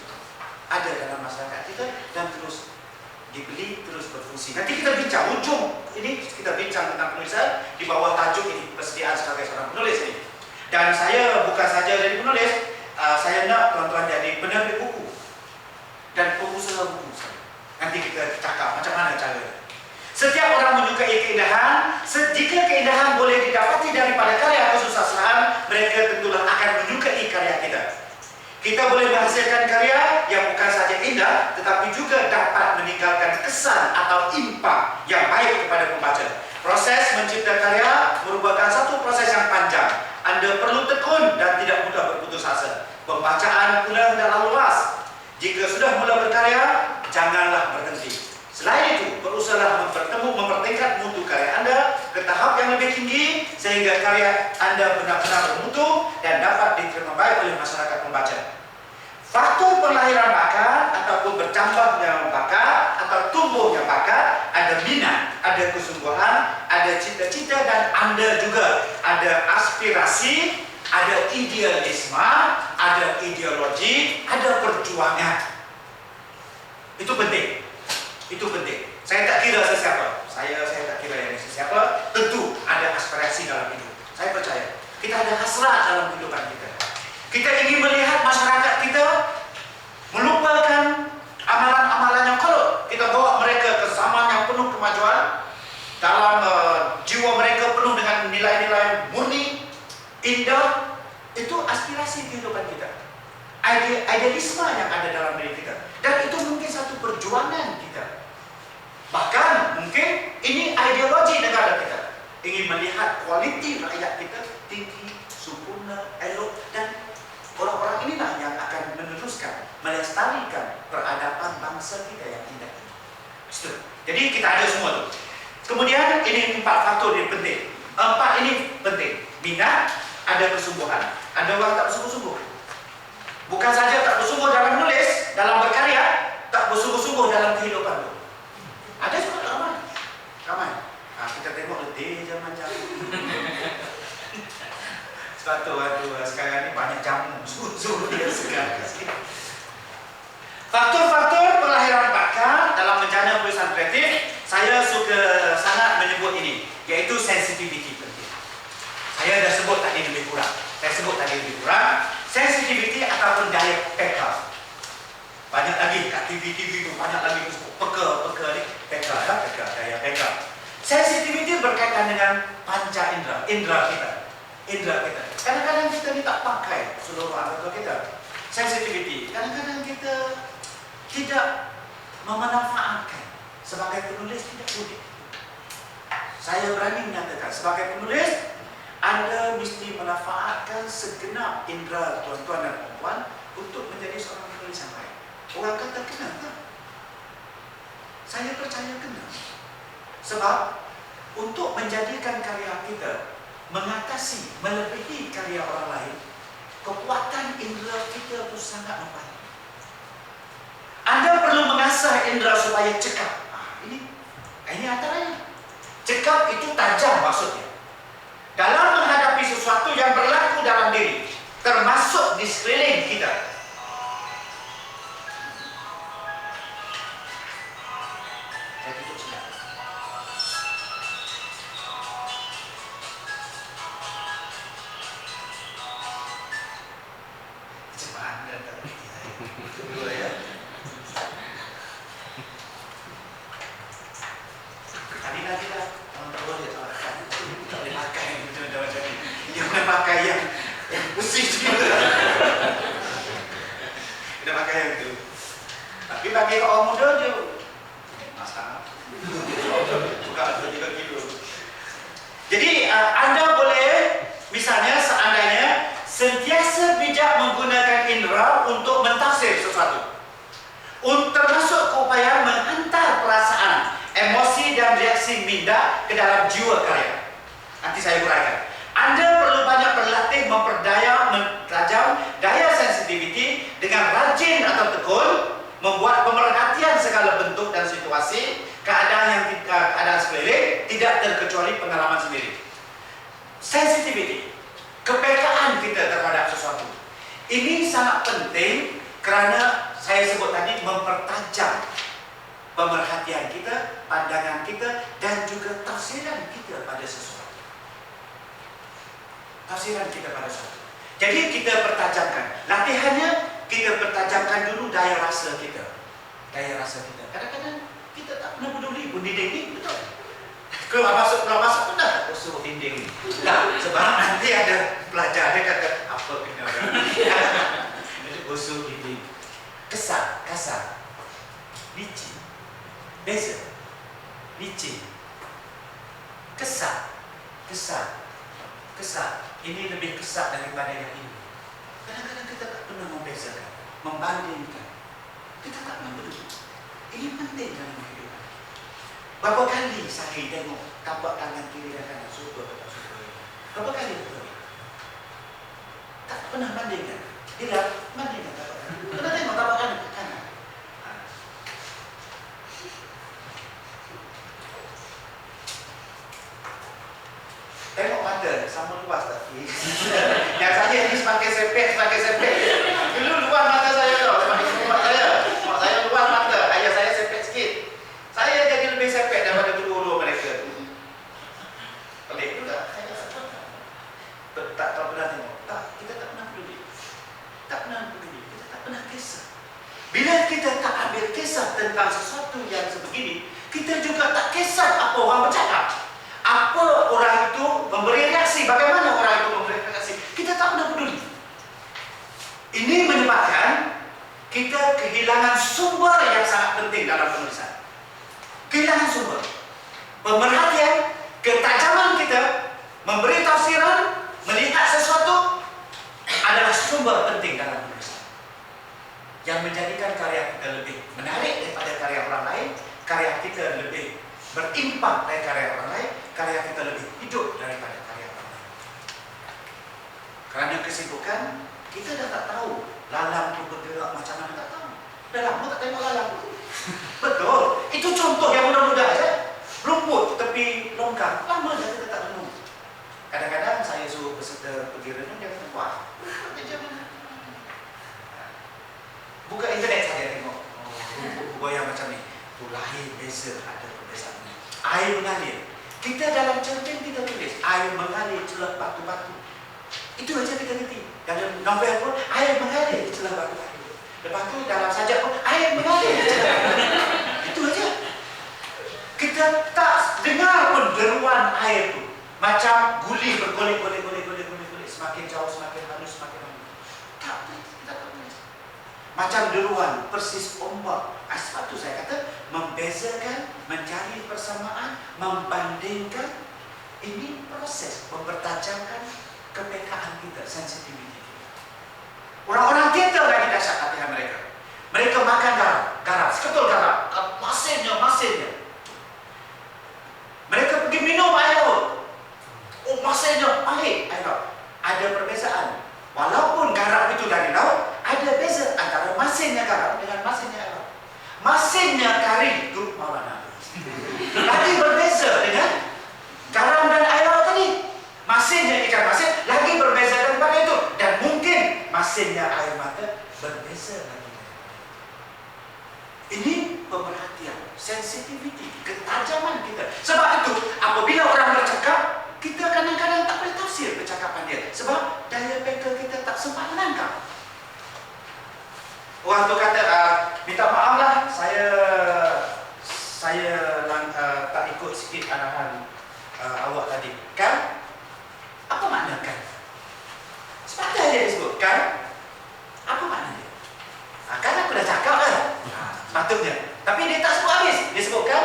ada dalam masyarakat kita dan terus dibeli, terus berfungsi. Nanti kita bincang ujung ini, kita bincang tentang penulisan di bawah tajuk ini, persediaan sebagai seorang penulis ini. Dan saya bukan saja jadi penulis, saya nak tuan-tuan jadi penerbit buku dan pengusaha buku. Nanti kita cakap macam mana caranya. Setiap orang menyukai keindahan. Jika keindahan boleh didapati daripada karya kesusastraan, mereka tentulah akan menyukai karya kita. Kita boleh menghasilkan karya yang bukan saja indah, tetapi juga dapat meninggalkan kesan atau impak yang baik kepada pembaca. Proses mencipta karya merupakan satu proses yang panjang. Anda perlu tekun dan tidak mudah berputus asa. Pembacaan pula hendaklah luas. Jika sudah mula berkarya, janganlah berhenti. Selain itu, berusahalah mempertingkat mutu karya Anda ke tahap yang lebih tinggi sehingga karya Anda benar-benar bermutu dan dapat diterima baik oleh masyarakat pembaca. Faktor perlahiran bakat ataupun bertambahnya bakat atau tumbuhnya bakat, ada minat, ada kesungguhan, ada cita-cita dan Anda juga ada aspirasi, ada idealisme, ada ideologi, ada perjuangan. Itu penting. Itu penting. Saya tak kira sesiapa. Saya tak kira yang sesiapa. Tentu ada aspirasi dalam hidup. Saya percaya. Kita ada hasrat dalam kehidupan kita. Kita ingin melihat masyarakat kita melupakan amalan-amalan yang korup. Kita bawa mereka ke zaman yang penuh kemajuan. Dalam jiwa mereka penuh dengan nilai-nilai murni, indah. Itu aspirasi kehidupan kita. Idealisme yang ada dalam diri kita. Dan itu mungkin satu perjuangan kita. Bahkan mungkin ini ideologi negara kita. Ingin melihat kualiti rakyat kita tinggi, sempurna, elok, dan orang-orang inilah yang akan meneruskan, melestarikan peradaban bangsa kita yang indah ini. Jadi kita ada semua tu. Kemudian ini 4 faktor yang penting. 4 ini penting. Minat, ada kesungguhan. Ada orang tak bersungguh-sungguh. Bukan saja tak bersungguh dalam menulis, dalam berkarya, tak bersungguh-sungguh dalam kehidupan tu. Ada juga ramai. Kita tengok letih zaman-zaman. Sebab tu, sekarang ni banyak jamu. Suruh dia sekarang. Faktor-faktor pelahiran bakat dalam menjana tulisan kreatif, saya suka sangat menyebut ini, iaitu sensitivity penting. Saya dah sebut tadi lebih kurang. Sensitivity ataupun daya peka. Banyak lagi kat TV tu, banyak lagi peka ni, daya peka. Sensitivity berkaitan dengan panca indera kita. Kadang-kadang kita ni tak pakai seluruh anggota kita. Sensitivity, kadang-kadang kita tidak memanfaatkan. Sebagai penulis tidak boleh. Saya berani menyatakan, sebagai penulis, Anda mesti memanfaatkan segenap indera tuan-tuan dan puan untuk menjadi seorang penulis yang baik. Orang kata kena tak? Saya percaya kena. Sebab untuk menjadikan karya kita mengatasi, melebihi karya orang lain, kekuatan indera kita itu sangat membantu. Anda perlu mengasah indera supaya cekap. Ini antaranya. Cekap itu tajam maksudnya. Dalam menghadapi sesuatu yang berlaku dalam diri, termasuk di sekeliling kita. Saya tutup sebentar. Cepat dan dua ya. Tadi lagi lah orang tua dia tak boleh pakai macam ni. Yang boleh pakai yang besi juga. Kita pakai yang itu. Tapi bagi orang muda je masalah. Bukan 3 kilo. Jadi anda boleh misalnya seandainya sentiasa bijak menggunakan indera untuk mentafsir sesuatu. Termasuk keupayaan menghantar perasaan, emosi dan reaksi minda ke dalam jiwa karya. Nanti saya uraikan. Anda perlu banyak berlatih mentajam daya sensitivity dengan rajin atau tekun, membuat pemerhatian segala bentuk dan situasi, keadaan sekeliling, tidak terkecuali pengalaman sendiri. Sensitivity, kepekaan kita terhadap sesuatu. Ini sangat penting kerana saya sebut tadi mempertajam pemerhatian kita, pandangan kita, dan juga tafsiran kita pada sesuatu. Jadi kita pertajamkan. Latihannya, kita pertajamkan dulu daya rasa kita. Kadang-kadang kita tak pernah peduli pun dinding, betul? Keluar masuk pun dah usul dinding. Nah, sebab nanti ada pelajar dia kata, apa kena orang? Usul dinding. Kasar. Licin. Beza. Licin. Kesat. Ini lebih kesat daripada yang ini. Kadang-kadang kita tak pernah membezakan, membandingkan. Kita tak pernah peduli. Ini penting dalam kehidupan. Berapa kali saya tengok tapak tangan kiri dan kanan, suka atau suka. Berapa kali betul? Tak pernah bandingkan. Bila bandingkan tapak kanan. Pernah tengok tapak kanan ke kanan? Tengok mata, sama luas tapi yang saya ni semakin sepet. Dulu luas mata saya tau, semakin mak saya luas mata. Ayah Bila kita tak ambil kisah tentang sesuatu yang sebegini, kita juga tak kisah apa orang bercakap. Apa orang itu memberi reaksi, bagaimana orang itu memberi reaksi. Kita tak pernah peduli. Ini menyebabkan kita kehilangan sumber yang sangat penting dalam penulisan. Kehilangan sumber. Pemerhatian, ketajaman kita, memberi tafsiran, melihat sesuatu adalah sumber penting dalam penulisan. Yang menjadikan karya kita lebih menarik daripada karya orang lain, karya kita lebih berimpak dari karya orang lain, karya kita lebih hidup daripada karya orang lain. Kerana kesibukan, kita dah tak tahu lalang itu bergerak macam mana, tak tahu. Dah lama tak tengok lalang itu. Betul, itu contoh yang mudah-mudah saja. Rumput tepi longkang, lama dah kita tak renung. Kadang-kadang saya suruh peserta pergi renung, dia kata, wah, macam mana? Buka internet saja tengok. Rumput bergoyang macam ni. Tu lahir beza, ada perbezaan. Air mengalir. Kita dalam cerpen kita tulis air mengalir celah batu-batu. Itu saja kita ngerti. Dalam novel pun air mengalir celah batu-batu. Lepas tu dalam sajak pun air mengalir celah batu-batu. Itu saja. Kita tak dengar pun deruan air tu. Macam guli bergolek-golek. Semakin jauh, semakin halus, semakin halus. Tak boleh. Macam deruan, persis ombak. Sebab tu saya kata, membezakan, mencari persamaan, membandingkan. Ini proses mempertajamkan kepekaan kita, sensitivity. Orang-orang teater lagi dahsyat latihan mereka. Mereka makan garam, seketul garam, masinnya. Mereka pergi minum air laut. Oh, masinnya pahit air laut. Ada perbezaan. Walaupun garam itu dari laut, ada beza antara masinnya garam dengan masinnya air laut. Masinnya kari itu Maulana. Lagi berbeza dengan garam dan air laut tadi. Masinnya ikan masin lagi berbeza daripada itu. Dan mungkin masinnya air mata berbeza lagi. Ini pemerhatian, sensitivity, ketajaman kita. Sebab itu, apabila orang bercakap, kita kadang-kadang tak boleh tafsir percakapan dia. Sebab daya beka kita tak sempat menangkap. Orang tu kata, minta maaf lah, saya tak ikut sikit arahan awak tadi. Kan? Apa makna kan? Sepatutnya dia disebut kan? Apa makna dia? Kan aku dah cakap kan? Sepatutnya. Tapi dia tak sebut habis. Dia sebut kan?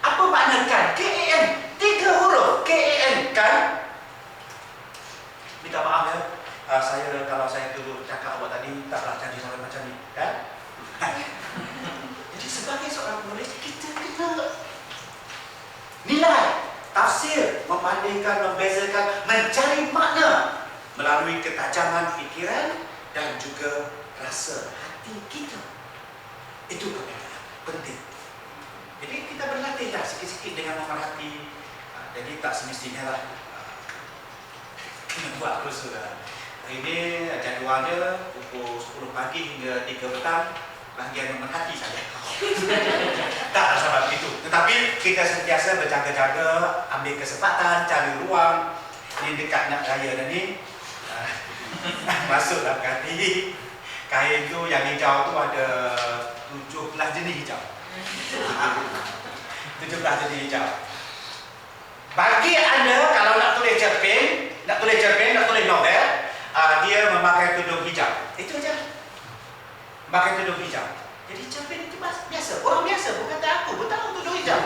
Apa makna kan? K-A-N. 3 huruf. K-A-N. Kan? Minta maaf ya. Kalau saya dulu cakap awak tadi, taklah jadi sampai macam ni. Kan? Jadi sebagai seorang penulis, kita kena nilai, tafsir, membandingkan, membezakan, mencari makna melalui ketajaman fikiran dan juga rasa hati kita. Itu kebenaran penting. Jadi kita berlatihlah sikit-sikit dengan memerhati. Jadi tak semestinya lah kena buat kursus lah. Hari ini jadualnya pukul 10 pagi hingga 3 petang. Bahagian memerhati saja. Tak sama begitu. Tetapi kita sentiasa berjaga-jaga, ambil kesempatan, cari ruang. Ini dekat nak raya dah ni. Masuklah ke hati. Kain tu yang hijau tu ada 17 jenis hijau. 17 jenis hijau. Bagi anda kalau nak tulis cerpen, nak tulis novel, dia memakai tudung hijau. Itu aja. Memakai tudung hijau. Jadi cerpen itu biasa. Orang biasa, bukan aku tahu tudung hijau.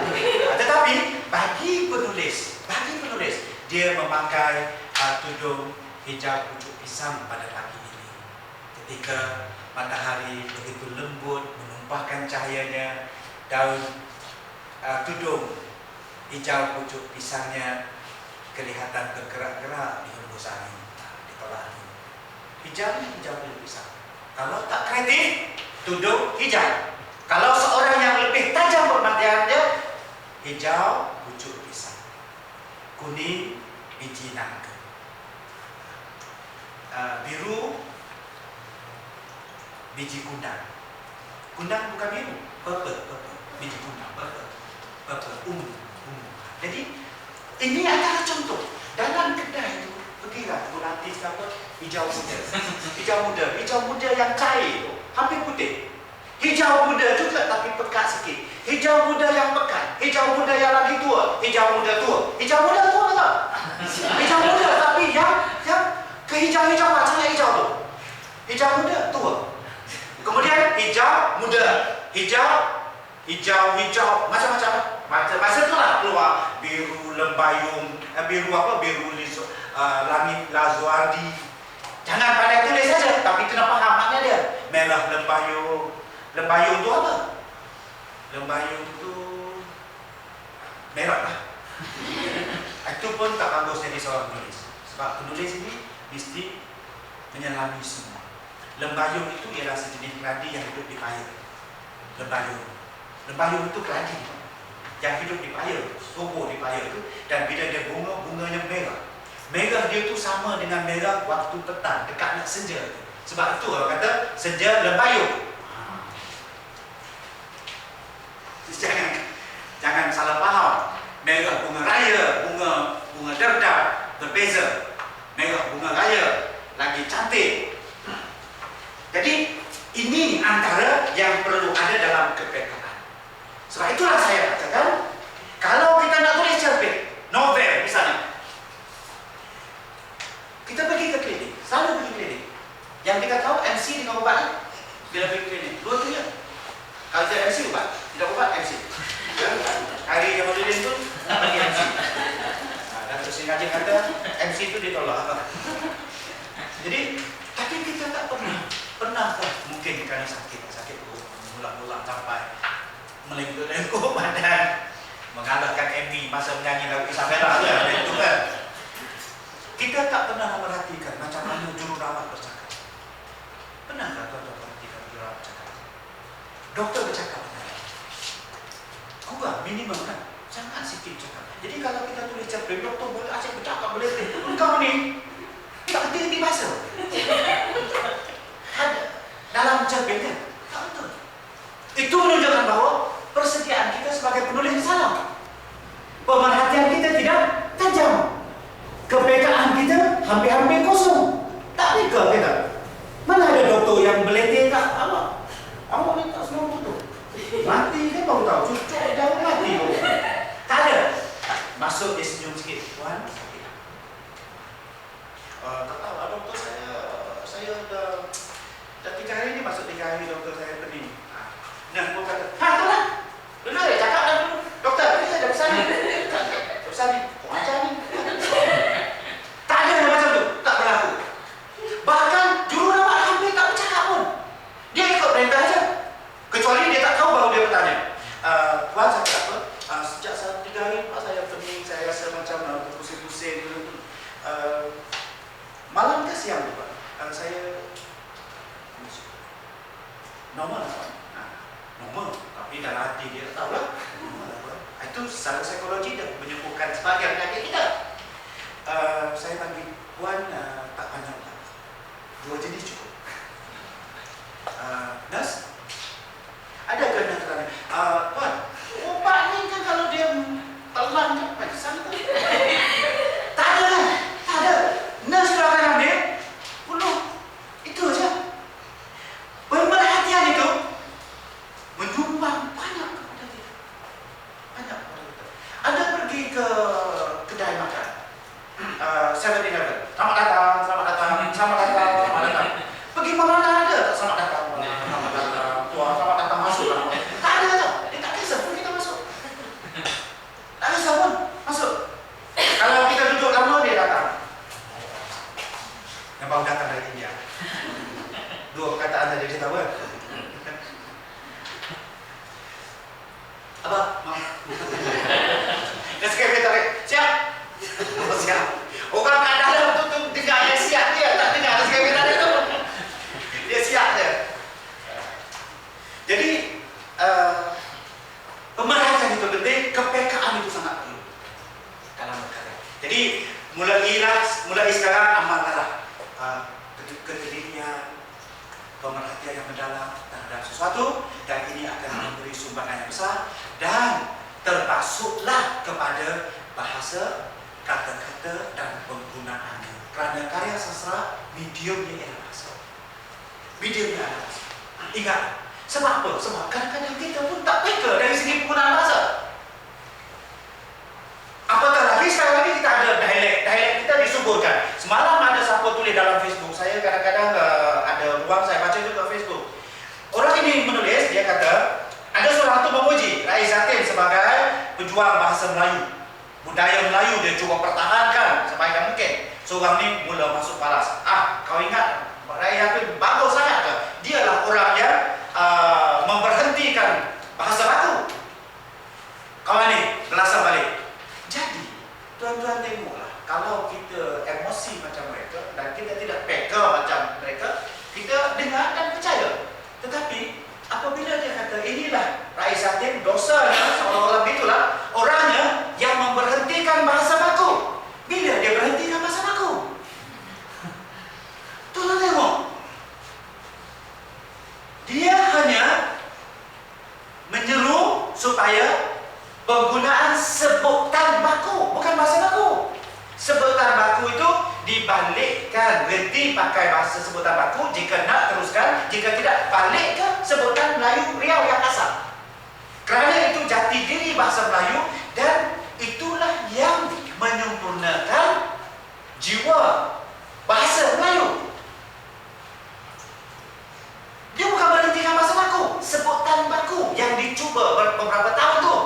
Tetapi bagi penulis, dia memakai tudung hijau pucuk pisang pada pagi ini. Ketika matahari begitu lembut menumpahkan cahayanya, daun tudung hijau pucuk pisangnya kelihatan bergerak-gerak di hembus angin, ditolak angin. Hijau pucuk pisang. Kalau tak kreatif, tudung hijau. Kalau seorang yang lebih tajam pemandangannya, hijau pucuk pisang, kuning biji nangka, biru biji kundang. Kundang bukan biru, purple. Biji kundang, purple, ungu. Jadi ini adalah contoh. Dalam kedai itu, pergilah bulantis apa, hijau muda yang cair, hampir putih. pekat sikit, hijau muda yang pekat, hijau muda yang lagi tua, hijau muda tua. Hijau muda tua tak? Hijau muda tapi yang kehijau-hijau macam hijau tu. Hijau muda tua. Kemudian hijau muda, hijau macam-macam. Masa tu lah keluar biru lembayung, biru apa? Biru langit lazuardi. Jangan pandai tulis saja, tapi kena faham makna dia. Merah lembayung. Lembayung tu apa? Lembayung tu merah lah. Itu pun tak bagus jadi seorang penulis. Sebab penulis ini mesti menyelami semua. Lembayung itu ialah sejenis keladi yang hidup di payung. Lembayung itu keladi yang hidup di payung, subur di payung itu. Dan bila dia bunga, bunganya merah. Merah dia tu sama dengan merah waktu petang, dekat nak senja. Sebab itu orang kata senja lembayung. Jangan salah faham. Merah bunga raya, bunga derdap berbeza. Merah bunga raya lagi cantik. Jadi ini antara yang perlu ada dalam kepekaan. Sebab itulah saya katakan, kalau kita nak tulis cerpen, novel misalnya, kita pergi ke klinik, selalu pergi klinik. Yang kita tahu MC dengan ubat bila pergi klinik, dua tu ya. Kalau tidak MC ubat, tidak ubat MC. Hari yang Maulidin tu pergi MC. Dan terus Raja kata MC itu ditolak. Jadi, tapi kita tak pernah mungkin kerana sakit mula-mula sampai melengkung badan, mengalahkan MB masa menyanyi lagu Isabella itu kan. Kita tak pernah memperhatikan macam mana jururawat bercakap. Pernahkah tuan-tuan perhatikan jururawat bercakap? Doktor bercakap kurang, minimum kan? Sangat sikit cakap. Jadi kalau kita tulis cerpen, doktor boleh asyik bercakap boleh. Engkau ni tak henti-henti bahasa. Ada dalam cerpen kan? Tak betul. Itu menunjukkan bahawa persediaan kita sebagai penulis salah. Pemerhatian kita tidak tajam. Kepekaan kita hampir-hampir kosong. Tak peka kita. Mana ada doktor yang beletih tak? Awak ni tak semua betul. Mati kan baru tahu. Cucuk dah mati. Tak ada. Masuk dia senyum sikit. Puan sakit. Tak tahu lah doktor saya dah 3 hari ni masuk 3 hari doktor saya pening. Nah, aku kata, tu lah. Dulu dia cakap dah dulu. Doktor, saya dah pesan ni. Pesan ni. Macam ni. Tak ada macam tu. Tak berlaku. Bahkan jururawat hampir tak bercakap pun. Dia ikut perintah saja. Kecuali dia tak tahu baru dia bertanya. Puan sakit apa? Sejak 3 hari Pak saya pening. Saya rasa macam pusing-pusing. Malam ke siang tu Pak? Saya normal lah Pak. Normal, tapi dalam hati dia tak tahu lah. Itu secara psikologi dah menyembuhkan sebagian penyakit kita. Saya panggil puan tak panjang tak. 2 jenis cukup. Nurse, ada ke nurse tanya? Puan, ubat ni kan kalau dia telan kan pingsan tu. Tak ada lah, tak ada. Nurse sudah akan ambil, penuh. Itu saja. Pemerhatian itu menyumbang banyak kepada kita. Banyak kepada kita. Anda pergi ke kedai makan, 7-Eleven. Selamat datang, selamat datang, selamat datang, selamat datang. Pergi mana ada tak selamat datang, selamat datang, tuan, selamat datang, masuklah. Tak ada tak? Dia tak kisah pun kita masuk. Tak kisah pun, masuk. Kalau kita duduk lama, dia datang. Yang baru datang dari India. 2 perkataan tadi dia tahu kan? Abah, mau. Dan sekali dia tarik, siap? Siap. Orang kat dalam tu dengar dia siap dia, tak dengar dia sekali dia tarik tu. Dia siap je. Jadi, pemerhatian itu penting, kepekaan itu sangat perlu dalam berkarya. Jadi, mulai sekarang amalkanlah ketelitian, pemerhatian yang mendalam terhadap sesuatu, dan ini akan memberi sumbangan yang besar, dan termasuklah kepada bahasa, kata-kata dan penggunaannya. Kerana karya sastra mediumnya ialah bahasa. Mediumnya adalah bahasa. Ingat, Sebab apa? Sebab kadang-kadang kita pun tak peka dari segi penggunaan bahasa. Apatah lagi sekarang lagi kita ada dialek kita disuburkan. Semalam ada siapa tulis dalam Facebook, saya kadang-kadang ada ruang saya baca juga Facebook. Orang ini menulis, dia kata, ada seorang tu memuji Rais Zatin sebagai pejuang bahasa Melayu. Budaya Melayu dia cuba pertahankan sebaik yang mungkin. Seorang ni mula masuk balas. Kau ingat Rais Zatin bagus sangat ke? Dialah orang yang memberhentikan bahasa baku. Kawan ni belasan balik. Jadi, tuan-tuan tengoklah, kalau kita emosi macam mereka dan kita tidak peka macam mereka, kita dengar dan percaya. Tetapi, apabila dia kata, inilah Rais Zatin, dosanya seolah-olah begitulah, orangnya yang memberhentikan bahasa baku. Bila dia berhentikan bahasa baku? Tuan tengok. Dia hanya menyeru supaya penggunaan sebutan baku, bukan bahasa baku. Sebutan baku itu dibalikkan, berhenti pakai bahasa sebutan baku jika nak teruskan, jika tidak balik ke sebutan Melayu Riau yang asal. Kerana itu jati diri bahasa Melayu dan itulah yang menyempurnakan jiwa bahasa Melayu. Dia bukan berhentikan bahasa baku, sebutan baku yang dicuba beberapa tahun tu.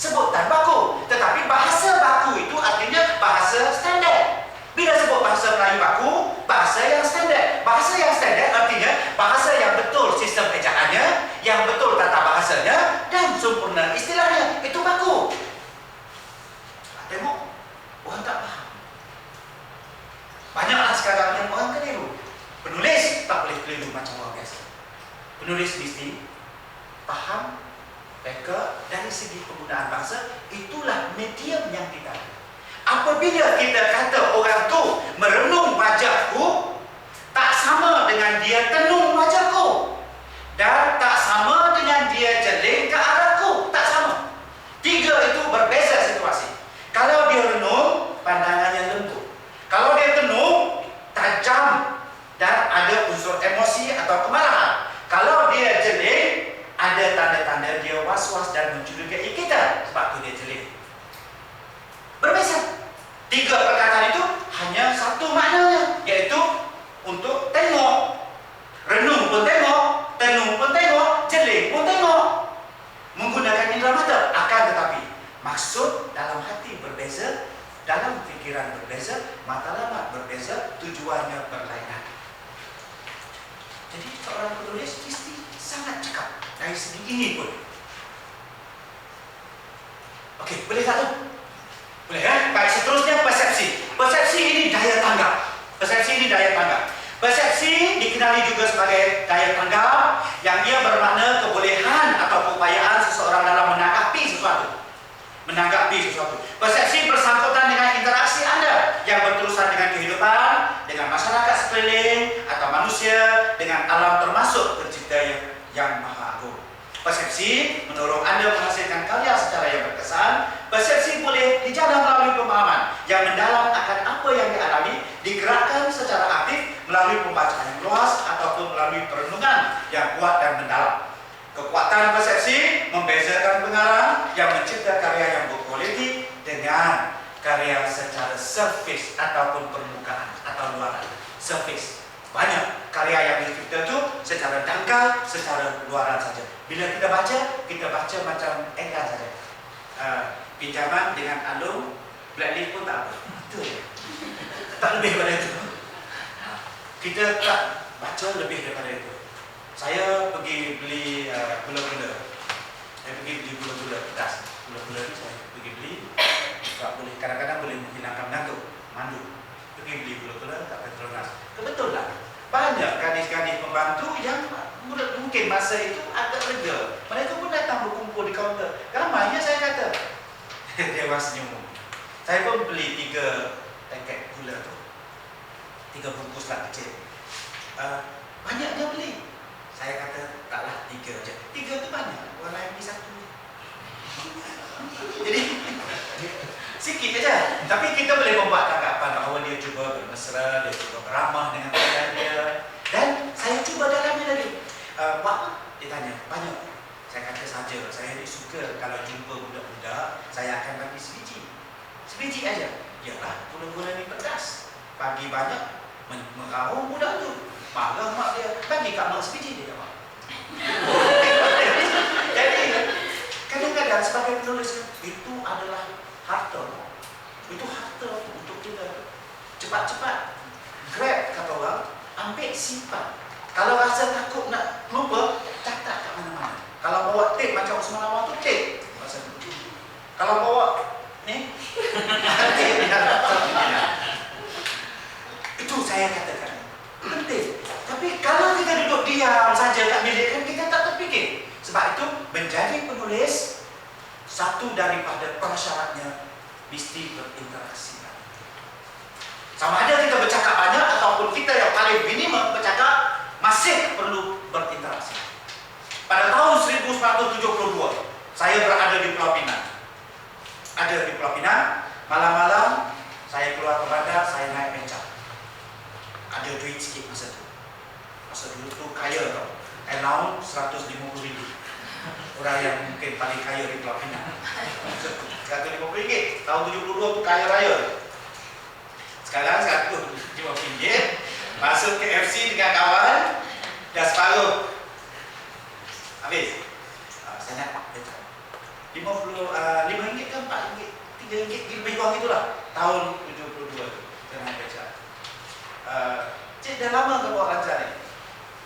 Sebutan baku, tetapi bahasa baku itu artinya bahasa standard. Bila sebut bahasa Melayu baku, bahasa yang standard. Bahasa yang standard artinya bahasa yang betul sistem ejaannya, yang betul tata bahasanya dan sempurna istilahnya. Itu baku. Tengok, orang tak faham. Banyaklah sekarang yang orang keliru. Penulis tak boleh keliru macam orang biasa. Penulis mesti faham, peka dari segi penggunaan bahasa. Itulah medium yang kita ada. Apabila kita kata orang tu merenung wajahku, tak sama dengan dia tenung wajahku, dan tak sama dengan dia jeling ke arahku, tak sama. Tiga itu berbeza situasi. Kalau dia renung, pandangannya lembut. Kalau dia tenung, tajam dan ada unsur emosi atau kemarahan. Kalau dia jeling, ada tanda-tanda dia was-was dan mencurigai kita, sebab tu dia jeling. Berbeza. Tiga perkataan itu hanya satu maknanya, iaitu untuk tengok. Renung pun tengok, tenung pun tengok, jeling pun tengok. Menggunakan indera mata. Akan tetapi maksud dalam hati berbeza, dalam fikiran berbeza, matlamat berbeza, tujuannya berlainan. Jadi seorang penulis mesti sangat cekap dari segi ini pun. Okey, boleh tak tu? Boleh kan? Baik, seterusnya persepsi. Persepsi ini daya tanggap. Persepsi ini daya tanggap. Persepsi dikenali juga sebagai daya tanggap yang ia bermakna kebolehan atau keupayaan seseorang dalam menanggapi sesuatu. Persepsi bersangkutan dengan interaksi Anda yang berurusan dengan kehidupan, dengan masyarakat sekeliling atau manusia, dengan alam termasuk pencipta yang maha agung. Persepsi mendorong Anda menghasilkan karya secara yang berkesan. Persepsi boleh dijana melalui pemahaman yang mendalam akan apa yang dialami, digerakkan secara aktif melalui pembacaan yang luas ataupun melalui perenungan yang kuat dan mendalam. Kekuatan persepsi membezakan pengarang yang mencipta karya yang berkualiti dengan karya secara surface ataupun permukaan atau luaran. Surface. Banyak karya yang dicipta itu secara dangkal, secara luaran saja. Bila kita baca macam enggan saja. Pinjaman dengan alung, blacklist pun tak apa. Betul ya? Tak lebih daripada itu. Kita tak baca lebih daripada itu. Saya pergi beli gula-gula. Saya pergi beli gula-gula pedas. Gula-gula ni saya pergi beli. Tak boleh, kadang-kadang boleh menghilangkan mandu. Pergi beli gula-gula tak Petronas. Kebetulan banyak gadis-gadis pembantu yang mungkin masa itu agak lega. Mereka pun datang berkumpul di kaunter. Ramainya saya kata. Dia senyum. Saya pun beli 3 paket gula tu. 3 bungkus lah kecil. Banyak dia beli. Saya kata, taklah 3 je. 3 tu banyak. Orang lain beli 1. Jadi, sikit saja. Tapi kita boleh membuat tanggapan bahawa dia cuba bermesra, dia cuba beramah dengan pasangan dia. Dan saya cuba dalami lagi. Buat apa? Dia tanya, banyak? Saya kata saja, saya ni suka kalau jumpa budak-budak, saya akan bagi sebiji. Sebiji aja. Yalah, gula-gula ni pedas. Bagi banyak, mengarung budak tu. Marah mak dia, bagi kat mak sebiji, dia jawab. Jadi, kadang-kadang sebagai penulis, itu adalah harta. Itu harta untuk kita. Cepat-cepat, grab kata orang, ambil simpan. Kalau rasa takut nak lupa, catat kat mana-mana. Kalau bawa tape macam Osman Awang tu tape. Kalau bawa ni tape itu saya katakan penting. Tapi kalau kita duduk diam saja tak bilik kan kita tak terfikir. Sebab itu menjadi penulis satu daripada persyaratnya mesti berinteraksi. Sama ada kita bercakap banyak ataupun kita yang paling minimum bercakap masih perlu berinteraksi. Pada tahun 1972, saya berada di Pulau Pinang. Ada di Pulau Pinang, malam-malam saya keluar ke bandar, saya naik beca. Ada duit sikit masa tu. Masa dulu tu kaya tau. Allowance 150 ribu. Orang yang mungkin paling kaya di Pulau Pinang. 150 ringgit. Tahun 72 tu kaya raya. Sekarang 150 ringgit. Masuk ke FC dengan kawan, dah separuh. Habis. Saya nak beca. 5 ringgit ke 4 ringgit, 3 ringgit, lebih kurang itulah. Tahun 72 tu. Saya naik beca. Cik dah lama ke bawa lancar ni?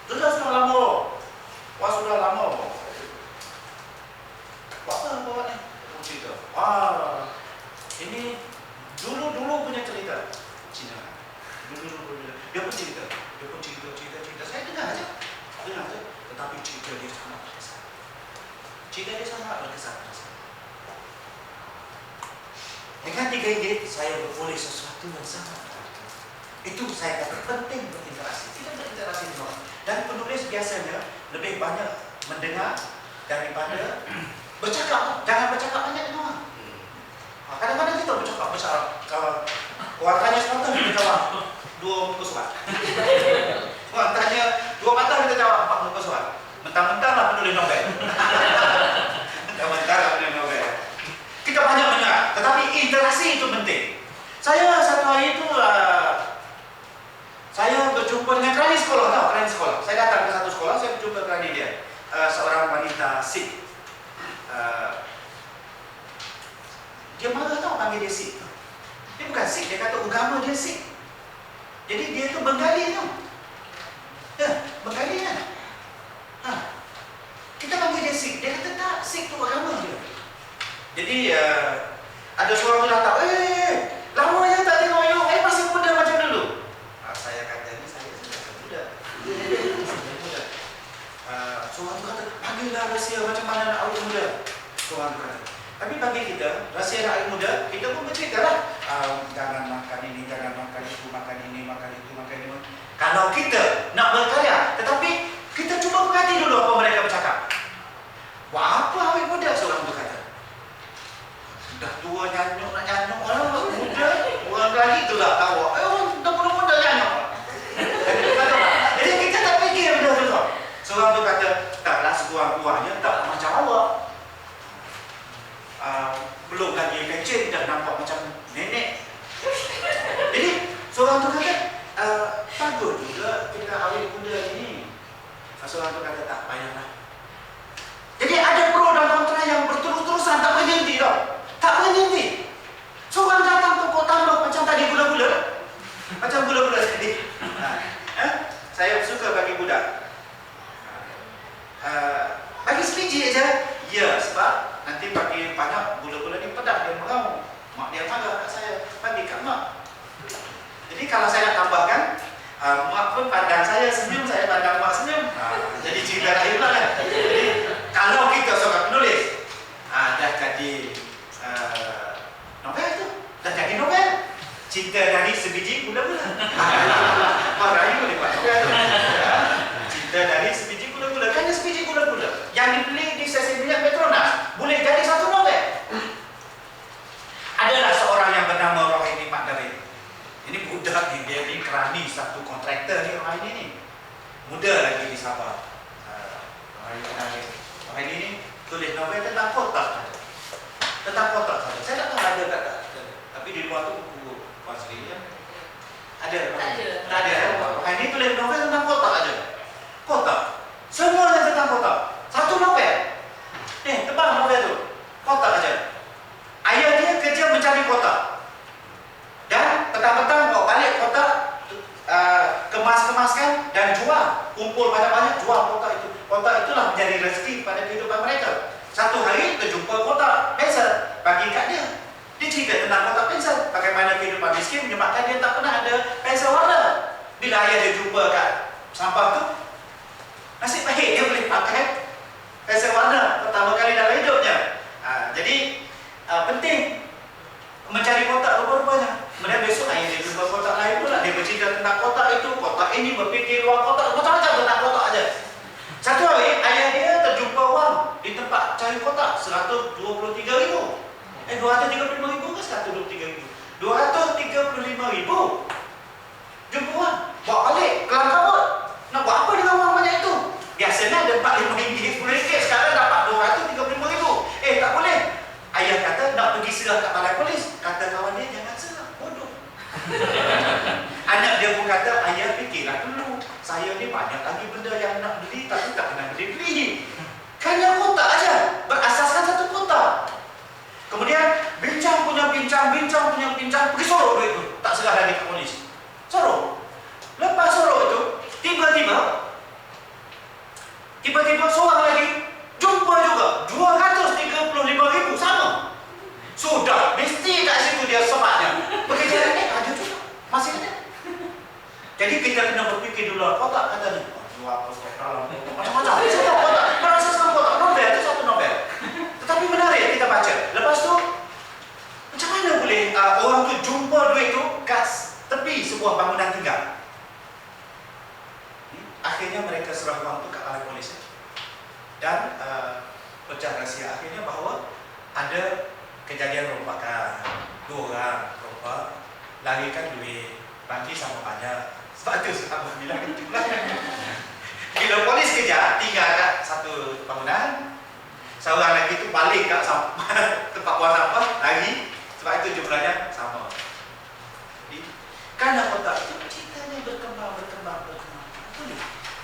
Sudah lama. Wah sudah lama. Buat apa bawa ni? Cerita. Wah, ini dulu punya cerita Cina. Dulu dia pun cerita. Saya dengar aja. Tetapi cerita dia sangat berkesan. Dengan 3 ringgit saya beroleh sesuatu yang sangat berharga. Itu saya kata penting berinteraksi. Tidak berinteraksi dengan orang. Dan penulis biasanya lebih banyak mendengar daripada bercakap. Jangan bercakap banyak dengan orang. Kadang-kadang kita bercakap besar. Kalau orang tanya sepatah kita jawab 2 muka surat. Orang tanya 2 patah kita jawab 4 muka surat. Mentang-mentang lah penulis novel. Mentang-mentang lah penulis novel. Kita banyak menyerah. Tetapi interaksi itu penting. Saya satu hari itu saya berjumpa dengan kerani sekolah. Saya datang ke satu sekolah, saya berjumpa kerani dia. Seorang wanita Sikh. Dia marah tau panggil dia Sikh. Dia bukan Sikh, dia kata agama dia Sikh. Jadi dia tu Bengali tau. Bengali kan? Kita panggil dia Sikh. Dia kata tak, Sikh tu agama dia. Jadi ada seorang tu datang, lama ya tak tengok you, masih muda macam dulu. Saya kata ni saya sudah muda. Seorang tu kata, panggillah rahsia macam mana nak awet muda. Seorang tu kata. Tapi bagi kita, rahsia nak awet muda, kita pun bercerita lah. Jangan makan ini, jangan makan itu, makan ini, makan itu, makan ini. Kalau kita nak berkarya, tetapi kita cuba perhati dulu apa mereka bercakap. Wah, apa awet muda? Seorang tu kata. Dah tua nyanyuk, nak nyanyuk, orang muda, orang lagi tu lah tahu. Orang dah muda nyanyuk. Jadi kita tak fikir benda tu. Seorang tu kata, taklah sekurang-kurangnya, tak macam awak. Belum lagi kecil, dah nampak macam nenek. Jadi, seorang tu kata, bagus juga kita awet muda ni. Seorang tu kata, tak payahlah. Jadi ada pro dan kontra yang berterus-terusan, tak berhenti tau. Tak berhenti. Seorang datang toko tambah macam tadi gula-gula. Macam gula-gula tadi. Saya suka bagi budak. Bagi sebiji aja. Ya, sebab nanti bagi banyak gula-gula ni pedas dia mengamuk. Mak dia marah kat saya. Bagi kat mak. Jadi kalau saya nak tambahkan, mak pun pandang saya senyum, saya pandang mak senyum. Jadi cerita lain lah kan. Jadi kalau kita seorang penulis, dah jadi novel tu, dah jadi novel. Cinta dari sebiji gula-gula. Merayu boleh buat novel tu. Cinta dari sebiji gula-gula. Hanya sebiji gula-gula yang dibeli di stesen minyak Petronas boleh jadi satu novel. Adalah seorang yang bernama Rohini Makdarin. Ini budak ni, dia ni kerani satu kontraktor ni orang ini ni. Muda lagi di Sabah. tulis novel tentang kota. Tentang kota saja. Saya tak tahu ada tak, tapi di luar tu buku Puan Sri ya. Ada? Tak ada. Ini tulis novel tentang kota aja. Kota. Semuanya tentang kota. Satu novel. Tebal novel tu. Kota aja. Ayah dia kerja mencari kota. Dan petang-petang bawa balik kota, kemas-kemaskan dan jual. Kumpul banyak-banyak, jual kota itu. Kota itulah menjadi rezeki pada kehidupan mereka. Satu hari terjumpa kota pensel bagi kat dia. Dia cerita tentang kota pensel, bagaimana kehidupan miskin menyebabkan dia tak pernah ada pensel warna. Bila ayah dia jumpa kat sampah tu, nasib baik dia boleh pakai pensel warna pertama kali dalam hidupnya. Jadi penting mencari kotak rupa-rupanya. Kemudian besok ayah dia jumpa kotak lain pula. Dia bercerita tentang kotak itu, kotak ini, berfikir luar kotak, macam-macam tentang kotak aja. Satu hari ayah dia terjumpa wang di tempat cari kotak 123,000. 235,000 ke 123,000? 235,000. Jumpa wang, bawa balik kelam kabut. Nak buat apa dengan wang banyak itu? Biasanya ada 45 ringgit, 10 ringgit, sekarang dapat 235,000. Tak boleh. Ayah kata nak pergi serah kat balai polis. Kata kawan dia, jangan serah, bodoh. Anak dia pun kata, ayah fikirlah dulu. Saya ni banyak lagi benda yang nak beli tapi tak kena beli. Hanya kotak aja, berasaskan satu kotak. Kemudian bincang punya bincang, pergi sorok duit tu. Tak serah lagi kat polis. Sorok. Lepas sorok itu, tiba-tiba seorang lagi jumpa juga 235,000 sama. Sudah, mesti kat situ dia semaknya. Pergi jalan ada juga, masih ada. Jadi kita kena berfikir dulu kotak katanya. Macam-macam. Satu kotak, berasaskan kotak. Novel itu satu novel. Tetapi menarik kita baca. Lepas tu, macam mana boleh orang tu jumpa duit tu kat tepi sebuah bangunan tinggal? Akhirnya mereka serah wang tu kat balai polis. Dan pecah rahsia akhirnya bahawa ada kejadian rompakan. 2 orang rompak, larikan duit, bagi sama banyak. Sebab tu saya bilang bila polis kejar, tinggal kat satu bangunan, seorang lagi tu balik kat tempat buang sampah lagi. Sebab itu jumlahnya sama. Kerana kotak itu ceritanya berkembang.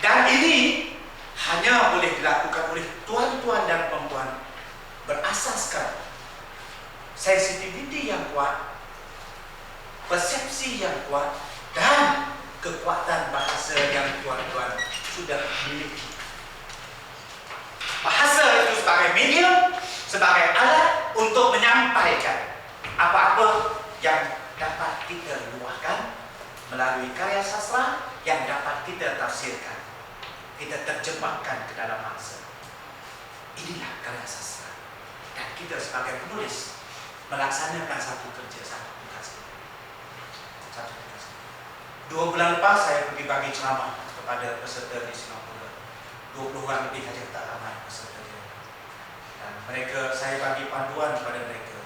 Dan ini hanya boleh dilakukan oleh tuan-tuan dan perempuan berasaskan sensitiviti yang kuat, persepsi yang kuat, dan kekuatan bahasa yang tuan-tuan sudah miliki. Bahasa itu sebagai medium, sebagai alat untuk menyampaikan apa-apa yang dapat kita luahkan melalui karya sastra yang dapat kita tafsirkan, kita terjemahkan ke dalam bahasa. Inilah karya sastra. Dan kita sebagai penulis melaksanakan satu kerja, satu tugas. 2 bulan lepas saya pergi bagi ceramah kepada peserta di Singapura. 20 orang lebih saja, tak ramai peserta dia. Dan mereka, saya bagi panduan kepada mereka.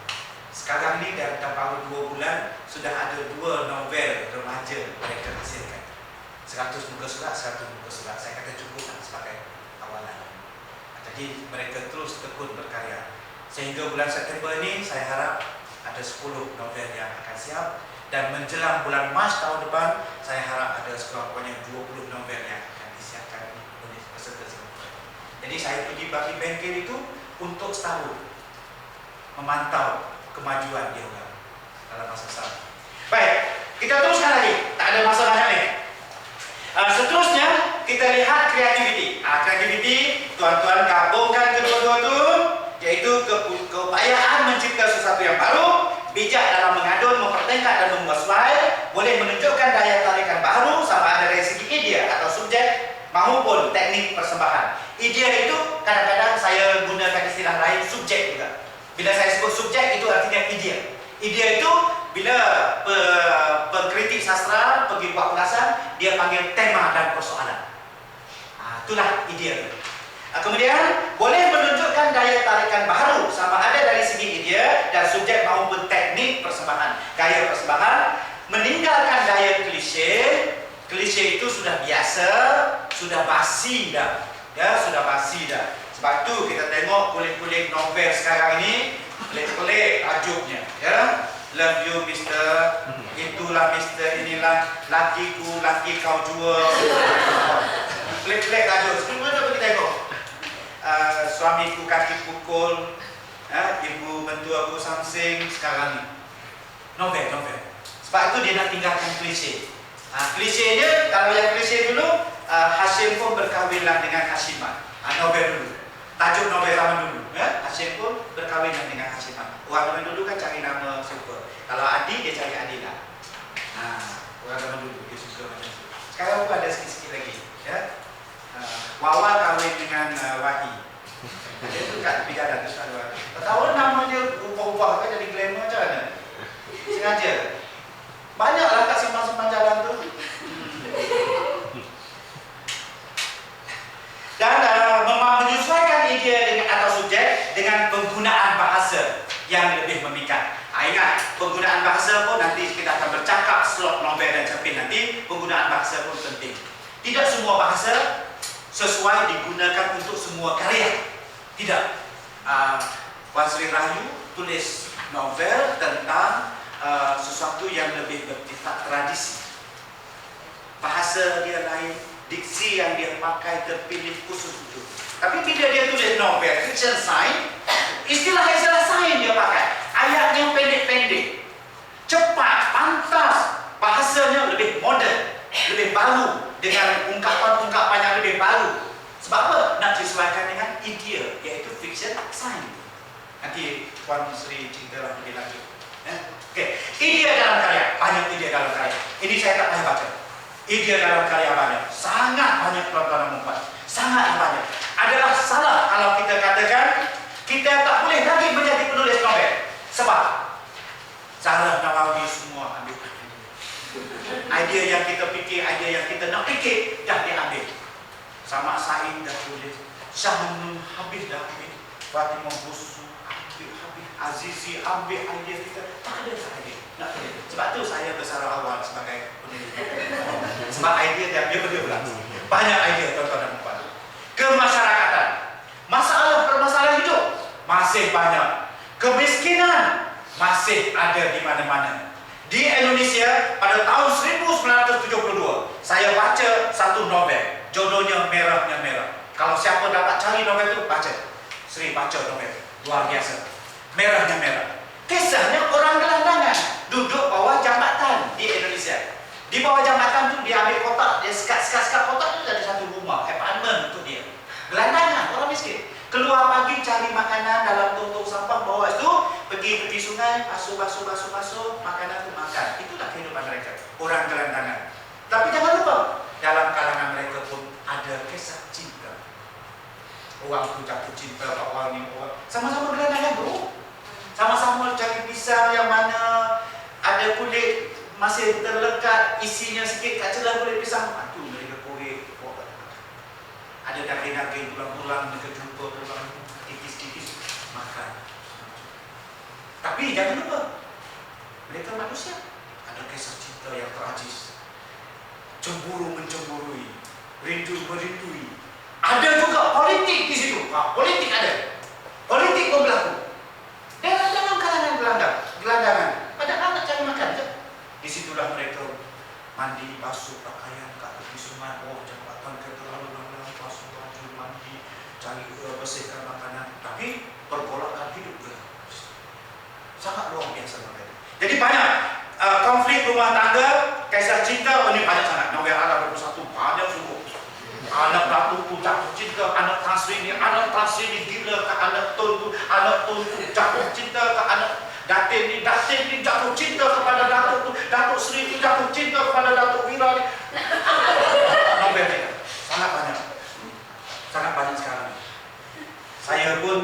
Sekarang ni dah baru 2 bulan, sudah ada 2 novel remaja mereka hasilkan. 100 muka surat, 100 muka surat. Saya kata cukup sebagai awalan. Jadi mereka terus tekun berkarya. Sehingga bulan September ini saya harap ada 10 novel yang akan siap. Dan menjelang bulan Mac tahun depan, saya harap ada sekurang-kurangnya 20 novel yang akan disiapkan oleh peserta Singapura. Jadi saya pergi bagi bengkel itu untuk setahun memantau kemajuan dia orang dalam masa sama. Baik, kita teruskan lagi. Tak ada masa banyak ni. Seterusnya kita lihat kreativiti. Kreativiti, tuan-tuan gabungkan kedua-dua tu, iaitu keupayaan mencipta sesuatu yang baru, bijak dalam mengadun, mempertingkat dan membuat slide, boleh menunjukkan daya tarikan baru sama ada dari segi idea atau subjek maupun teknik persembahan. Idea itu kadang-kadang saya gunakan istilah lain subjek juga. Bila saya sebut subjek itu artinya idea. Idea itu bila pengkritik sastra pergi buat ulasan, dia panggil tema dan persoalan. Itulah idea. Kemudian boleh menunjukkan daya tarikan baru sama ada dari segi idea dan subjek maupun teknik persembahan, gaya persembahan, meninggalkan gaya klise. Klise itu sudah biasa, sudah basi dah. Ya, sudah basi dah. Sebab tu kita tengok kulit-kulit novel sekarang ini pelik-pelik tajuknya, ya. Love you Mister, itulah Mister, inilah lakiku, laki kau jua. Pelik-pelik tajuk. Semua dah pergi tengok. Suamiku kaki pukul, ibu mentua aku samsing sekarang ni. Novel. Sebab itu dia nak tinggalkan klise. Klisenya, kalau yang klise dulu, Hashim pun berkahwinlah dengan Hashimah. Novel dulu. Tajuk novel zaman dulu. Hashim pun berkahwinlah dengan Hashimah. Orang zaman dulu kan cari nama super. Kalau Adi, dia cari Adila. Orang zaman dulu dia suka macam tu. Sekarang pun ada sikit-sikit lagi. Ya. Wawa kahwin dengan Wahi. Dia tu kat tepi jalan tu selalu ada. Tak tahu nama dia ubah-ubah kan jadi glamour macam mana. Sengaja. Banyaklah kat simpang-simpang jalan tu. Dan menyesuaikan idea dengan atau subjek dengan penggunaan bahasa yang lebih memikat. Ingat, penggunaan bahasa pun nanti kita akan bercakap slot novel dan cerpen nanti. Penggunaan bahasa pun penting. Tidak semua bahasa sesuai digunakan untuk semua karya. Tidak. Wan Sri Rahayu tulis novel tentang sesuatu yang lebih bersifat tradisi. Bahasa dia lain, diksi yang dia pakai terpilih khusus itu. Tapi bila dia tulis novel fiction science, istilah sains dia pakai. Ayatnya pendek-pendek, cepat, pantas, bahasanya lebih moden, lebih baru, dengan ungkapan-ungkapan yang lebih baru. Sebab apa? Nak disesuaikan dengan idea, iaitu fiction science. Nanti Puan Sri ceritalah lebih lanjut. Okey, idea dalam karya, banyak idea dalam karya. Ini saya tak payah baca. Idea dalam karya banyak, sangat banyak tuan-tuan dan puan-puan, sangat banyak. Adalah salah kalau kita katakan kita tak boleh lagi menjadi penulis novel. Sebab Sarah Nawawi semua ambil idea yang kita fikir, idea yang kita nak fikir, dah diambil. Sama Said dah tulis, Syahmun habis dah ambil, Fatimah Busu ambil habis, Azizi ambil idea kita, tak ada idea nak tulis. Sebab tu saya bersara awal sebagai penulis novel. Sebab idea dia berbeza. Banyak idea tuan-tuan dan puan. Kemasyarakatan, permasalahan hidup masih banyak. Kemiskinan masih ada di mana-mana. Di Indonesia pada tahun 1972 saya baca satu novel, judulnya Merahnya Merah. Kalau siapa dapat cari novel itu, baca. Sri baca novel, luar biasa. Merahnya Merah. Kisahnya orang gelandangan duduk bawah jambatan di Indonesia. Di bawah jambatan tu dia ambil kotak, dia sekat kotak tu jadi satu rumah, apartment untuk dia. Gelandangan, orang miskin. Keluar pagi cari makanan dalam tong-tong sampah, bawa itu pergi tepi sungai, basuh, makanan tu makan. Itulah kehidupan mereka, orang gelandangan. Tapi jangan lupa, dalam kalangan mereka pun ada kisah cinta. Orang tu jatuh cinta, orang ni orang sama-sama gelandangan bro. Sama-sama cari pisang yang mana ada kulit masih terlekat, isinya sikit kat celah kulit pisang. Itu mereka korek. Ada daging-daging tulang-tulang, mereka jumpa tulang tipis-tipis, makan. Tapi jangan lupa, mereka manusia. Ada kisah cinta yang tragis, cemburu mencemburui, rindu merindui. Ada juga politik di situ. Politik ada, politik pun berlaku. Dalam kalangan gelandangan, padahal nak cari makan je. Disitulah mereka mandi, basuh pakaian kat tepi sungai, jambatan kereta lalu lalang, basuh baju, mandi, cari bersihkan makanan. Tapi pergolakan hidup dia sangat luar biasa mereka. Jadi banyak konflik rumah tangga, kisah cinta, ini banyak sangat. Novel Arab 21 banyak sungguh. Anak datukku jatuh cinta, anak Tasri ni gila ke anak Tun tu jatuh cinta ke anak Datin ni jatuh cinta kepada Datuk tu, Datuk Seri tu jatuh cinta kepada Datuk Wira ni. Novel ni sangat banyak sekarang. Saya pun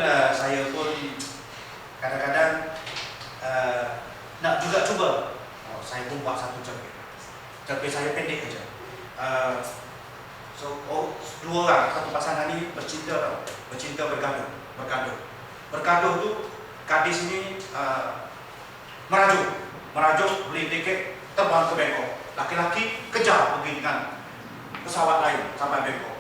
kadang-kadang nak juga cuba. Saya pun buat satu cerpen saya pendek aja. Dua orang, satu pasangan ni bercinta bergaduh tu gadis ni merajuk beli tiket terbang ke Bangkok. Laki-laki kejar pergi dengan pesawat lain sampai Bangkok.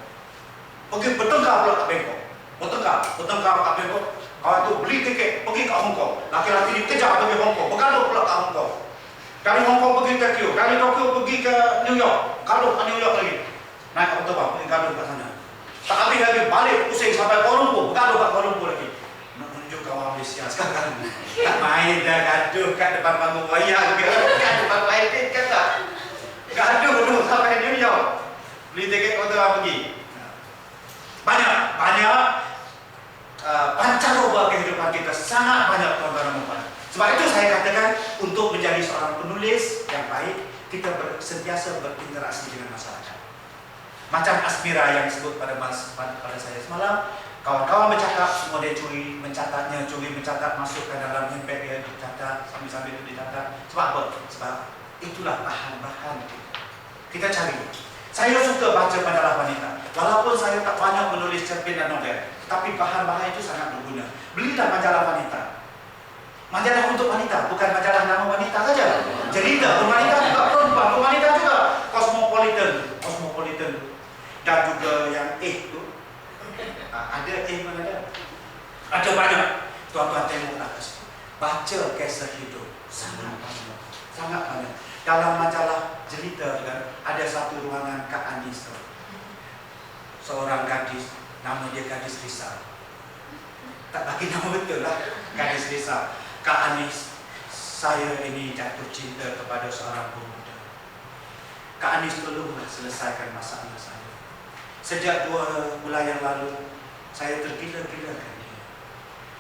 pergi bertengkar pula kat Bangkok. Bertengkar kat Bangkok. Kawan tu beli tiket pergi ke Hong Kong. Laki-laki dikejar pergi Hong Kong, bergaduh pula ke Hong Kong. Dari Hong Kong pergi Tokyo, dari Tokyo pergi ke New York, gaduh ke New York lagi. Naik kapal terbang, pergi gaduh kat sana. Tak habis lagi, balik pusing sampai Kuala Lumpur, bergaduh kat Kuala Lumpur lagi. Nak tunjuk kawan Malaysia sekarang. Tak main dah gaduh kat depan panggung wayang, kat depan lighting kan tak. Gaduh dulu sampai New York. Beli tiket kapal terbang pergi. Banyak pancaroba kehidupan kita, sangat banyak tuan-tuan dan puan. Sebab itu saya katakan untuk menjadi seorang penulis yang baik, kita sentiasa berinteraksi dengan masyarakat. Macam Asmira yang disebut pada saya semalam, kawan-kawan bercakap, semua dia curi mencatat, masuk ke dalam handbag dia, dicatat, sambil-sambil itu dicatat. Sebab apa? Sebab itulah bahan-bahan kita cari. Saya suka baca majalah wanita. Walaupun saya tak banyak menulis cerpen dan novel, tapi bahan-bahan itu sangat berguna. Belilah majalah wanita. Majalah untuk wanita, bukan majalah nama wanita saja. Cerita wanita juga, perempuan wanita juga. Cosmopolitan. Dan juga yang tu. Ada mana ada? Ada banyak. Tuan-tuan tengoklah ke situ. Baca kisah hidup. Sangat banyak. Dalam majalah Jelita kan, ada satu ruangan Kak Anis tu. Seorang gadis, nama dia Gadis Risa. Tak bagi nama betul lah, Gadis Risa. Kak Anis, saya ini jatuh cinta kepada seorang pemuda. Kak Anis tolonglah selesaikan masalah saya. Sejak 2 bulan yang lalu, saya tergila-gilakan dia.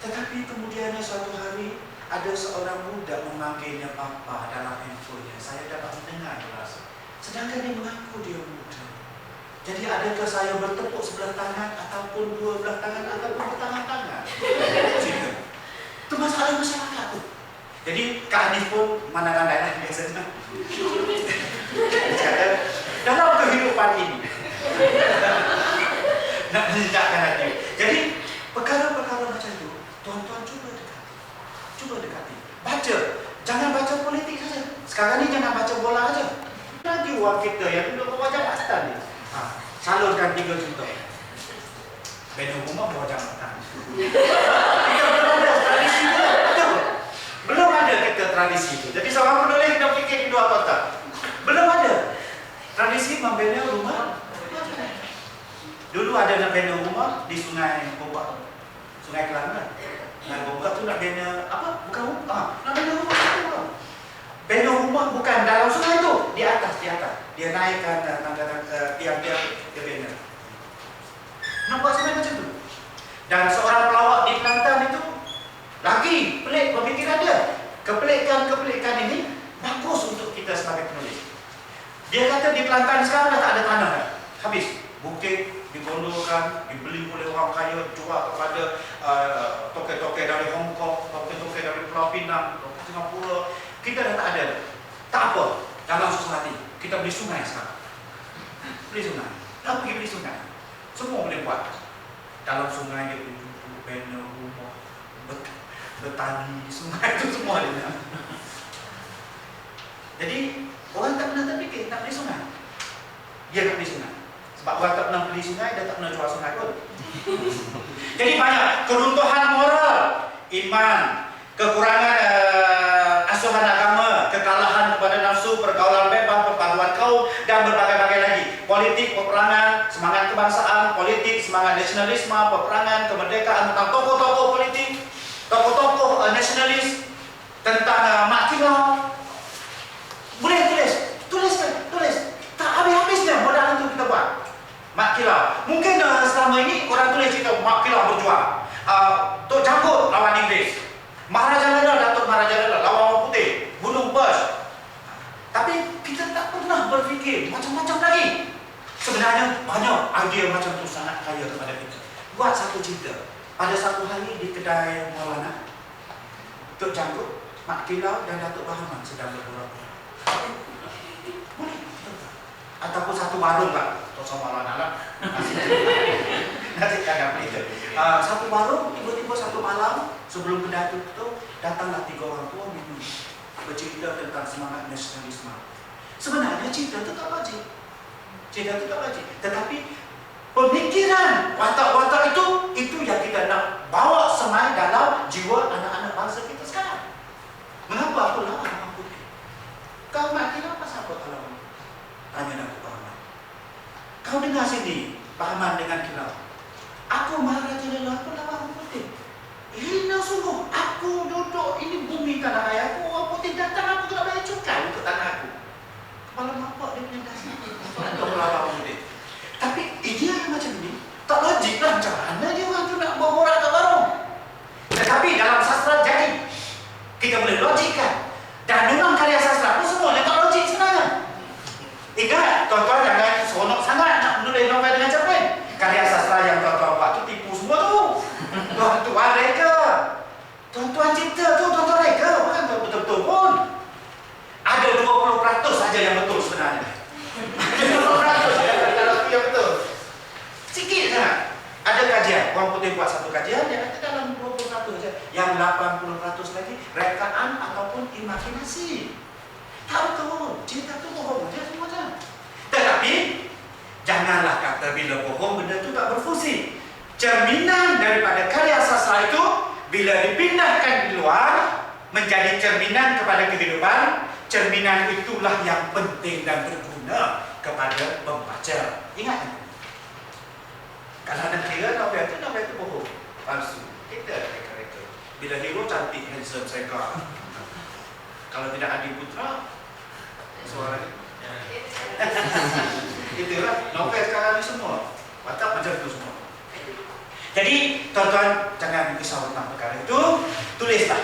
Tetapi kemudiannya suatu hari, ada seorang budak memanggilnya papa dalam handphonenya. Saya dapat mendengar jelas. Sedangkan dia mengaku dia muda. Jadi adakah saya bertepuk sebelah tangan ataupun 2 belah tangan ataupun bertangan-tangan? Itu masalah masyarakat tu. Jadi Kak Anis pun mana pandai lah biasanya. Dalam kehidupan ini nak menjejakkan hati. Jadi perkara-perkara macam itu, tuan-tuan cuba dekati. Baca. Jangan baca politik saja. Sekarang ni jangan baca bola saja. Lagi uang kita yang duduk bawah jabatan ni. Salurkan 3 juta. Beno rumah bawah jabatan. Kita belum ada tradisi itu. Betul. Belum ada kita tradisi itu. Jadi seorang penulis kita fikir di 2 kota. Belum ada. Tradisi membina rumah. Dulu ada nak bina rumah di Sungai Bobak. Sungai Kelantan. Sungai Bobak tu nak bina apa? Bukan rumah. Nak bina rumah. Bina rumah bukan dalam sungai tu, di atas. Dia naikkan tangga tiang-tiang dia bina. Nampak sungai macam tu. Dan seorang pelawak di Kelantan itu lagi pelik pemikiran dia. Kepelikan ini bagus untuk kita sebagai penulis. Dia kata di Kelantan sekarang dah tak ada tanah dah. Habis. Bukit digondolkan, dibeli oleh orang kaya, jual kepada toke-toke dari Hong Kong, toke-toke dari Pulau Pinang, toke Singapura. Kita dah tak ada. Tak apa. Dalam susah hati, kita beli sungai sekarang. Beli sungai. Dah pergi beli sungai. Semua boleh buat. Dalam sungai dia duduk, bina rumah, bertani di sungai itu semua ada. Jadi orang tak pernah terfikir nak beli sungai. Dia nak beli sungai. Sebab orang tak pernah beli sungai, dia tak pernah jual sungai pun. Jadi banyak keruntuhan moral, iman, kekurangan asuhan agama, kekalahan kepada nafsu, pergaulan bebas, perpaduan kaum, dan berbagai-bagai lagi. Politik, peperangan, semangat kebangsaan, politik, semangat nasionalisme, peperangan, kemerdekaan, tentang tokoh-tokoh politik, tokoh-tokoh nasionalis, tentang Mak Kilau. Boleh tulis. Tak habis-habisnya modal itu kita buat. Mak Kilau. Mungkin selama ini orang tulis cerita Mak Kilau berjuang. Tok Janggut lawan Inggeris. Datuk Maharaja Lala lawan orang putih. Bunuh Persia. Tapi kita tak pernah berfikir macam-macam lagi. Sebenarnya banyak idea macam tu sangat kaya kepada kita. Buat satu cerita. Pada satu hari di kedai Maulana, Tok Janggut, Mak Kilau dan Datuk Bahaman sedang berborak-borak. Boleh. Ataupun satu warung tak? Kosong Maulana lah. Nanti kadang itu. Satu warung, tiba-tiba satu malam sebelum kedai tutup, datanglah 3 orang tua minum, bercerita tentang semangat nasionalisme. Sebenarnya cerita itu tak wajib. Tetapi pemikiran, watak-watak itu yang kita nak bawa semai dalam jiwa anak-anak bangsa kita sekarang. Mengapa aku lawan orang putih? Kau mak kira apa siapa kalau tanya aku Pahaman? Kau dengar sini, Pahaman dengan kilau. Aku marah jelah aku lawan orang putih. Hina sungguh, aku duduk ini bumi tanah ayahku, orang putih datang aku kena bayar cukai untuk tanah aku. Kepala bapak dia punya dasar untuk melawan orang putih. Tapi idea yang macam ini tak logik lah. Macam mana dia orang tu nak berborak ke warung? Tetapi dalam sastra jadi kita boleh logikkan. Dan memang karya sastra pun semuanya tak logik sebenarnya. Ingat, tuan-tuan jangan seronok sangat nak menulis novel dengan cerpen. Karya sastra yang tuan-tuan buat tu tipu semua tu. Tuan-tuan reka. Tuan-tuan cipta tu, tuan-tuan reka. Bukan betul-betul pun. Ada 20% saja yang betul sebenarnya. Ada 20% saja yang betul. Sikit sangat. Ada kajian, orang putih buat satu kajian, dia kata dalam 20% saja. Yang 80% lagi rekaan ataupun imajinasi. Tak betul. Cerita tu bohong saja semuanya. Tetapi janganlah kata bila bohong benda tu tak berfungsi. Cerminan daripada karya sastra itu bila dipindahkan di luar menjadi cerminan kepada kehidupan, cerminan itulah yang penting dan berguna kepada pembaca. Ingat. Kalau anda kira novel itu bohong, palsu. Kita reka-reka. Bila hero cantik, handsome, segar. Kalau tidak Adi Putra, suaranya. Itulah novel sekarang ni semua. Watak macam itu semua. Jadi tuan-tuan jangan risau tentang perkara itu. Tulislah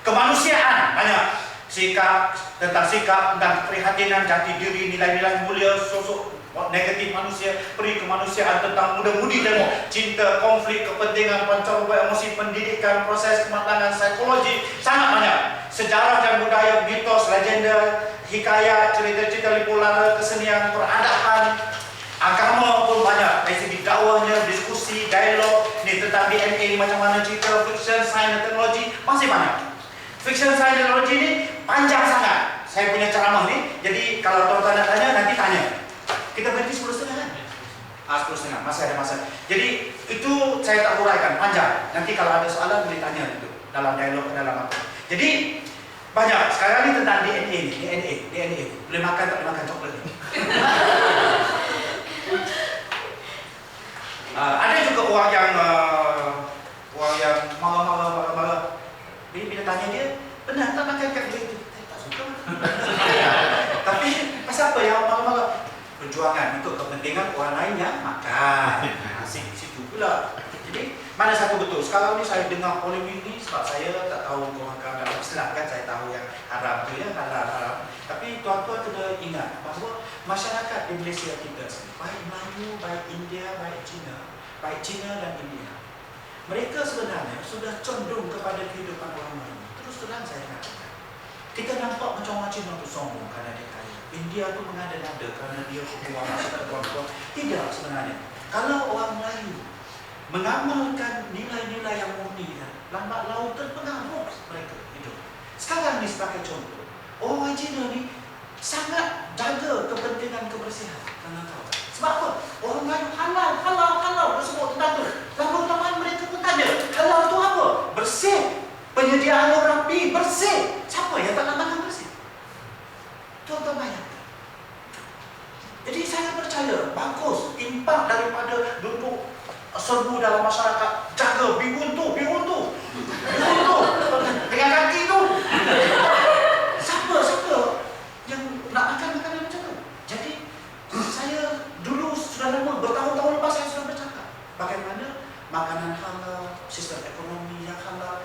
kemanusiaan, banyak sikap tentang keprihatinan, jati diri, nilai-nilai mulia, sosok negatif manusia, peri kemanusiaan, tentang muda-mudi demo, cinta, konflik, kepentingan, pancaroba emosi, pendidikan, proses kematangan psikologi, sangat banyak. Sejarah dan budaya, mitos, legenda, hikayat, cerita-cerita lipu lara, kesenian, peradaban, agama pun banyak. Dari segi dakwahnya, diskusi, dialog, ni tentang DNA ni macam mana cerita, fiction, science, teknologi, masih banyak. Fiction, science, teknologi ni panjang sangat. Saya punya ceramah ni, jadi kalau tuan-tuan nak tanya, nanti tanya. Kita berhenti 10.30 kan? 10.30, masih ada masa. Jadi itu saya tak huraikan, panjang. Nanti kalau ada soalan boleh tanya itu dalam dialog, dalam apa. Jadi banyak. Sekarang ni tentang DNA ni, DNA. Boleh makan tak boleh makan coklat ni. Ada juga orang yang marah. Bila tanya dia, pernah tak makan kat dia itu? Saya tak suka. Tapi pasal apa yang marah-marah? Perjuangan untuk kepentingan orang lain yang makan. Asik di situ pula. Jadi mana satu betul? Sekarang ni saya dengar polemik ni sebab saya tak tahu orang dalam Islam kan, saya tahu yang haram tu ya, halal. Tapi tuan-tuan kena ingat bahawa masyarakat di Malaysia kita, baik Melayu, baik India, baik Cina dan India, mereka sebenarnya sudah condong kepada kehidupan orang Melayu. Terus terang saya katakan, kita nampak macam orang Cina tu sombong kerana dia kaya. India tu mengada-ngada kerana dia kuat masuk ke tuan-tuan. Tidak sebenarnya. Kalau orang Melayu mengamalkan nilai-nilai yang murni, lambat laun terpengaruh mereka hidup. Sekarang ni sebagai contoh, orang Cina ni sangat jaga kepentingan kebersihan. Kalian tahu? Sebab apa? Orang Melayu halal tersebut tentang tu. Lama-lama mereka pun tanya, halal tu apa? Bersih. Penyediaan rapi, bersih. Siapa yang tak nak makan bersih? Tuan-tuan bayangkan. Jadi saya percaya bagus impak daripada duduk serbu dalam masyarakat, jaga bihun tu dengan kaki tu. Siapa yang nak makan makanan macam tu? Jadi saya dulu sudah lama, bertahun-tahun lepas saya sudah bercakap bagaimana makanan halal, sistem ekonomi yang halal.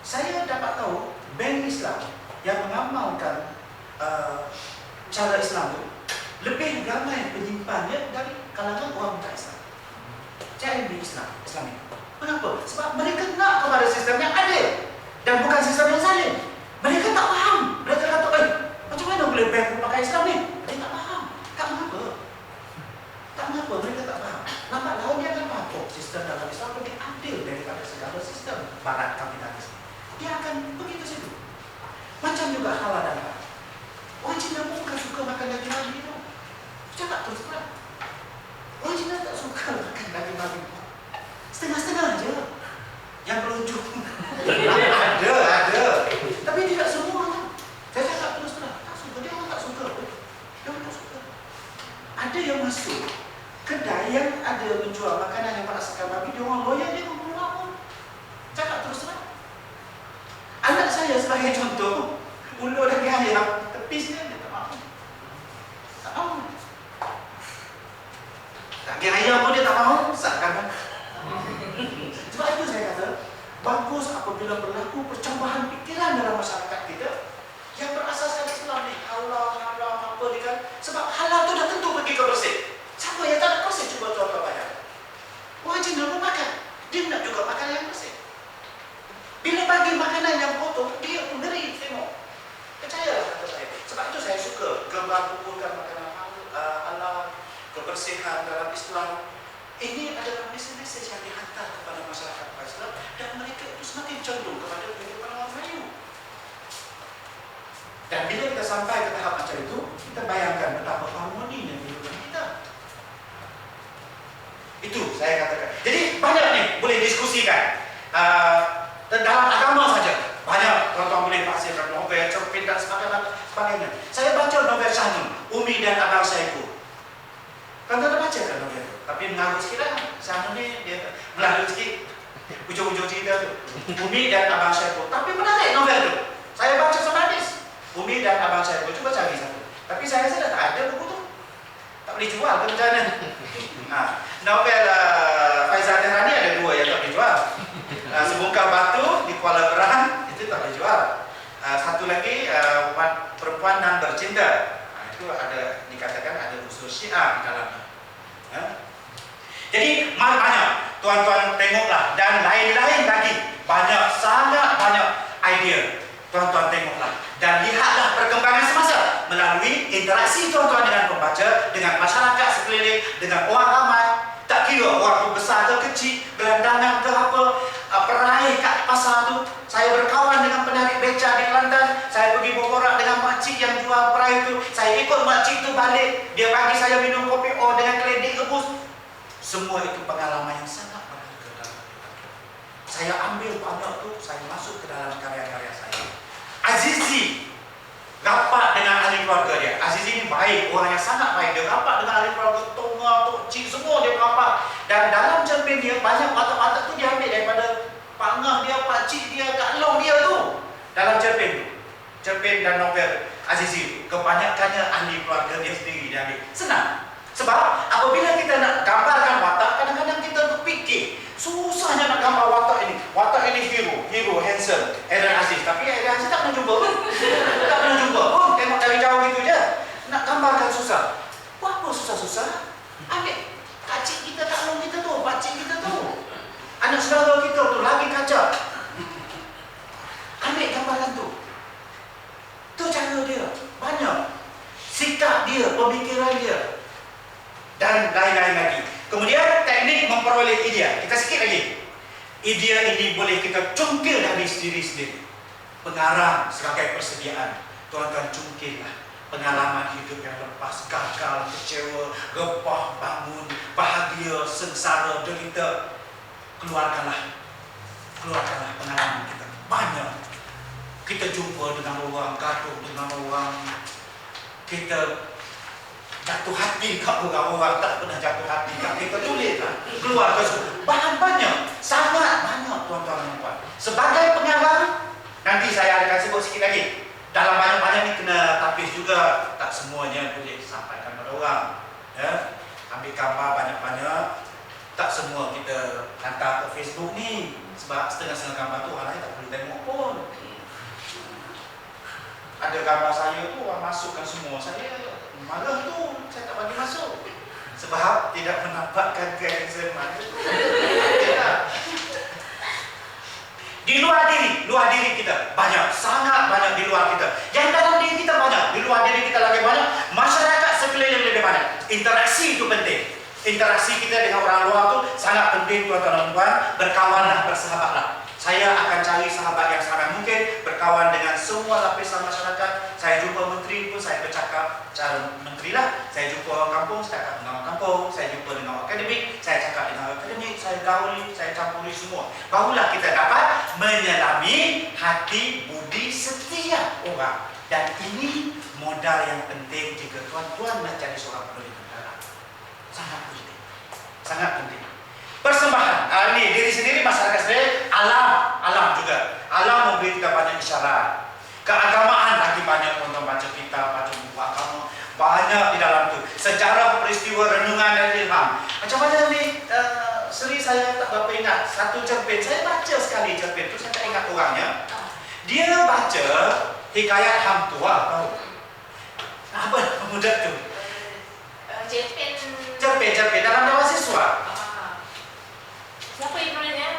Saya dapat tahu bank Islam yang mengamalkan cara Islam itu lebih ramai penyimpannya dari kalangan orang bukan Islam. Jadi Islam. Kenapa? Sebab mereka nak kepada sistem yang adil dan bukan sistem yang zalim. Mereka tak faham. Mereka kata, macam mana boleh bank pakai Islam ni? Mereka tak faham. Tak mengapa mereka tak faham. Lambat laun dia akan faham, sistem dalam Islam lebih adil daripada segala sistem barat kapitalis. Dia akan pergi ke situ. Macam juga halal dan haram. Orang Cina pun bukan suka makan daging babi tu. Cakap terus terang. Orang Cina tak suka sebagai contoh, ulur dan ayam tepisnya dia tak mahu. Tak mahu. Daging ayam pun dia tak mahu, seakan. Sebab itu saya kata, bagus apabila berlaku percambahan fikiran dalam masyarakat kita yang berasaskan Islam ni. Halal apa ni kan? Sebab halal tu dah tentu pergi ke bersih. Siapa yang tak nak bersih cuba tuan-tuan bayar. Wajib nak makan, dia nak juga makan yang bersih. Bila bagi makanan yang kotor, dia pun ngeri tengok. Percayalah kata saya. Sebab itu saya suka gemar kumpulkan makanan halal, kebersihan dalam Islam. Ini adalah mesej-mesej yang dihantar kepada masyarakat Islam dan mereka itu semakin condong kepada kehidupan orang Melayu. Dan bila kita sampai ke tahap macam itu, kita bayangkan betapa harmoninya kehidupan kita. Itu saya katakan. Jadi banyak ni boleh diskusikan. Dalam agama saja banyak tuan-tuan boleh bahaskan novel, cerpen dan sebagainya. Saya baca novel Syahnun, Umi dan Abang Saiku. Tuan-tuan baca kan novel itu? Tapi mengaku sikit lah. Syahnun ni dia melalui sikit ujung-ujung cerita tu. Umi dan Abang Saiku. Tapi menarik novel tu. Saya baca sampai habis. Umi dan Abang Saiku. Cuba cari satu. Tapi saya rasa dah tak ada buku tu. Tak boleh jual ke macam mana? Novel Faizal Tehrani ada 2 yang tak boleh jual. Sebungkal Batu di Kuala Berang itu tak boleh jual. Satu lagi Perempuan dan Bercinta. Itu ada dikatakan ada unsur Syiah di dalamnya. Jadi banyak tuan-tuan tengoklah dan lain-lain lagi banyak, sangat banyak idea. Tuan-tuan tengoklah dan lihatlah perkembangan semasa melalui interaksi tuan-tuan dengan pembaca, dengan masyarakat sekeliling, dengan orang ramai. Tak kira orang tu besar ke kecil, gelandangan ke apa, peraih kat pasar tu. Saya berkawan dengan penarik beca di Kelantan. Saya pergi berborak dengan makcik yang jual peraih tu. Saya ikut makcik tu balik. Dia bagi saya minum kopi dengan keledek rebus. Semua itu pengalaman yang sangat berharga dalam hidup. Saya ambil banyak tu, saya masuk ke dalam karya-karya saya. Azizi rapat dengan ahli keluarga dia. Azizi ni baik, orang yang sangat baik. Dia rapat dengan ahli keluarga, Tonga, Tok Cik, semua dia rapat. Dan dalam cerpen dia, banyak watak-watak tu dia ambil daripada pangah dia, pakcik dia, Kak Long dia tu. Dalam cerpen tu, cerpen dan novel Azizi, kebanyakannya ahli keluarga dia sendiri dia ambil. Senang. Sebab apabila kita nak gambarkan watak, kadang-kadang kita berfikir susahnya nak gambar watak ini. Watak ini hero, handsome, Aaron Aziz. Tapi Aaron Aziz tak pernah jumpa pun. Tak pernah jumpa pun. Tengok dari jauh gitu je. Nak gambarkan susah. Apa susah-susah? Ambil kacik kita, Kak Long kita tu, pakcik kita tu, anak saudara kita tu, lagi kacak. Ambil gambaran tu. Tu cara dia. Banyak. Sikap dia, pemikiran dia. Dan lain-lain lagi. Kemudian teknik memperoleh idea. Kita sikit lagi. Idea ini boleh kita cungkil dari diri sendiri. Pengarang sebagai persediaan. Tuan-tuan cungkillah pengalaman hidup yang lepas, gagal, kecewa, rebah, bangun, bahagia, sengsara, derita. Keluarkanlah pengalaman kita. Banyak. Kita jumpa dengan orang, gaduh dengan orang. Kita jatuh hati kat orang tak pernah jatuh hati kat kita, tulislah keluar ke bahan banyak, sangat banyak tuan-tuan dan puan. Sebagai pengarang, nanti saya akan sebut sikit lagi. Dalam banyak-banyak ni kena tapis juga, tak semuanya boleh sampaikan pada orang. Ya, ambil gambar banyak-banyak, tak semua kita hantar ke Facebook ni, sebab setengah-setengah gambar tu orang lain tak boleh tengok pun. Ada gambar saya tu orang masukkan semua, saya malah tu saya tak bagi masuk sebab tidak menampakkan kehansaman itu. Di luar diri kita banyak, sangat banyak di luar kita. Yang dalam diri kita banyak, di luar diri kita lagi banyak. Masyarakat sekeliling lebih banyak. Interaksi itu penting. Interaksi kita dengan orang luar tu sangat penting tuan-tuan dan puan. Berkawanlah, bersahabatlah. Saya akan cari sahabat yang sangat mungkin, berkawan dengan semua lapisan masyarakat. Saya jumpa menteri pun saya bercakap cara menteri lah. Saya jumpa orang kampung, saya cakap dengan orang kampung. Saya jumpa dengan orang akademik, saya cakap dengan orang akademik. Saya gauli, saya campuri semua. Barulah kita dapat menyelami hati budi setiap orang. Dan ini modal yang penting jika tuan-tuan nak jadi seorang penulis negara. Sangat penting. Sangat penting. Persembahan, ini diri sendiri, masyarakat sendiri, alam juga. Alam memberi kita banyak isyarat. macam mana ni Seri saya tak berapa ingat satu cerpen, saya baca sekali cerpen tu, saya tak ingat orangnya. Dia baca hikayat Hang Tuah, tahu? Apa mudah tu? Cerpen dalam dewan siswa. Siapa yang nulisnya?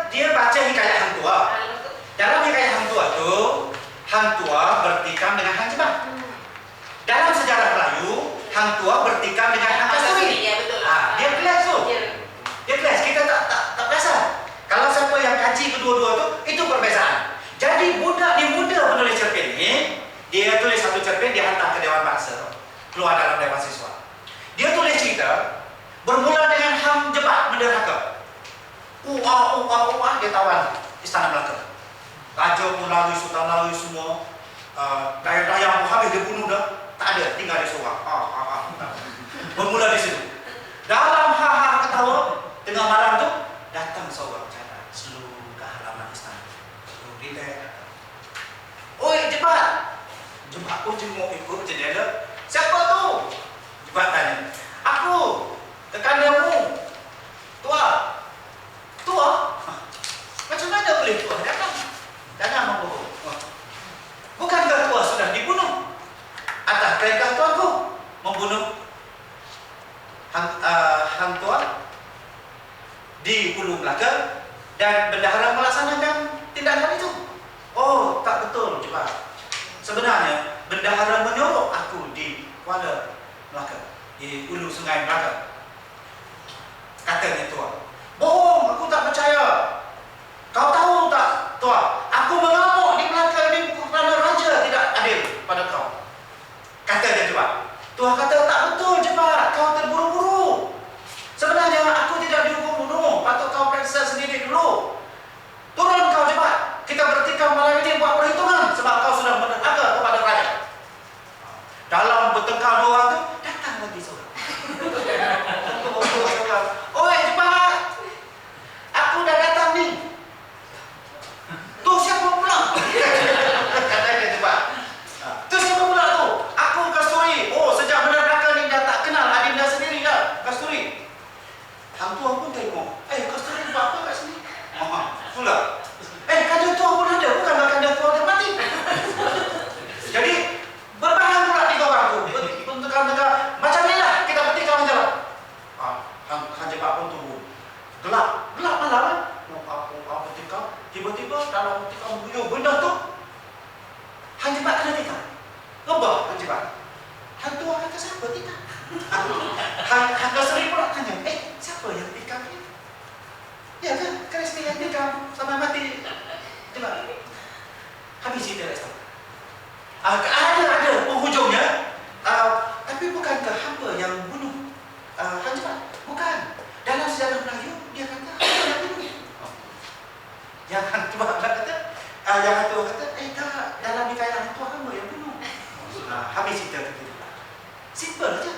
Dia baca hikayat Hang Tuah. Dalam hikayat Hang Tuah tu, Hang Tuah bertikam dengan Hang Jebat. Dalam sejarah Melayu, Hang Tuah bertikam dengan Hang Kasturi. Ya, betul. Dia kelas tu. Ya. Dia kelas, kita tak biasa. Kalau siapa yang kaji kedua-dua tu, itu perbezaan. Jadi budak ni muda menulis cerpen ni, dia tulis satu cerpen, dia hantar ke Dewan Bahasa, keluar dalam Dewan Siswa. Dia tulis cerita, bermula dengan Hang Jebat menderhaka. Dia tawan Istana Melaka. Raja pun lalui, sultan lalui semua. Dayang-dayang pun habis dia bunuh dah. Tak ada, tinggal dia seorang. Bermula di situ. Dalam ketawa, tengah malam tu, datang seorang jalan seluruh ke halaman istana. Seluruh relax. Oi, Jebat! Jebat pun jenguk ikut jendela. Siapa tu? Jebat tanya. Aku, tekandamu. Tua. Macam mana boleh tua datang? Jangan membohong. Bukankah tua sudah dibunuh? Atas perintah tuanku membunuh Hang Tuah di Hulu Melaka dan bendahara melaksanakan tindakan itu. Oh, tak betul Jebat. Sebenarnya bendahara menyuruh aku di Kuala Melaka, di Hulu Sungai Melaka. Katanya Tuah. Bohong, aku tak percaya. Kau tahu tak, Tuah? Aku mengamuk di Melaka ini bukan kerana raja tidak adil pada kau. Kata dia Jebat. Tuah kata tak betul Jebat, kau terburu-buru. Sebenarnya aku tidak dihukum bunuh, patut kau periksa sendiri dulu. Turun kau Jebat, kita bertikam malam ini buat perhitungan sebab kau sudah menderhaka kepada raja. Dalam bertengkar dua orang tu, datang lagi seorang. Oi Jebat, aku dah datang ni. Tu siapa pula? Kata dia Jebat. Tu siapa pula tu? Aku Kasturi. Oh, sejak menderhaka ni dah tak kenal adinda sendiri dah. Kasturi. Hang Tuah pun tengok. Kasturi buat apa kat sini? Pula. Kandang Tuah pun ada. Bukanlah kandang Tuah dah mati. Jadi, berbahan pula tiga orang tu. Bentukkan-bentukkan. Macam ni lah kita bertikam jalan. Hang Jebat pun tunggu. Gelap malam kan? Bertikam. Tiba-tiba dalam bertikam buyur benda tu, Hang Jebat kena tikam. Rebah Hang Jebat. Hang Tuah kata siapa tikam? Hang Kasturi pula tanya, siapa yang tikam ni? Ya kan? Kasturi yang tikam sampai mati. Jebat. Habis cerita dah tahu. Ada penghujungnya. Tapi bukankah hamba yang bunuh Hang Jebat? Bukan. Dalam sejarah Melayu, dia kata hamba yang bunuh. Yang Hang Tuah kata, tak, dalam hikayat Hang Tuah hamba yang bunuh. Habis cerita begitu. Simple saja.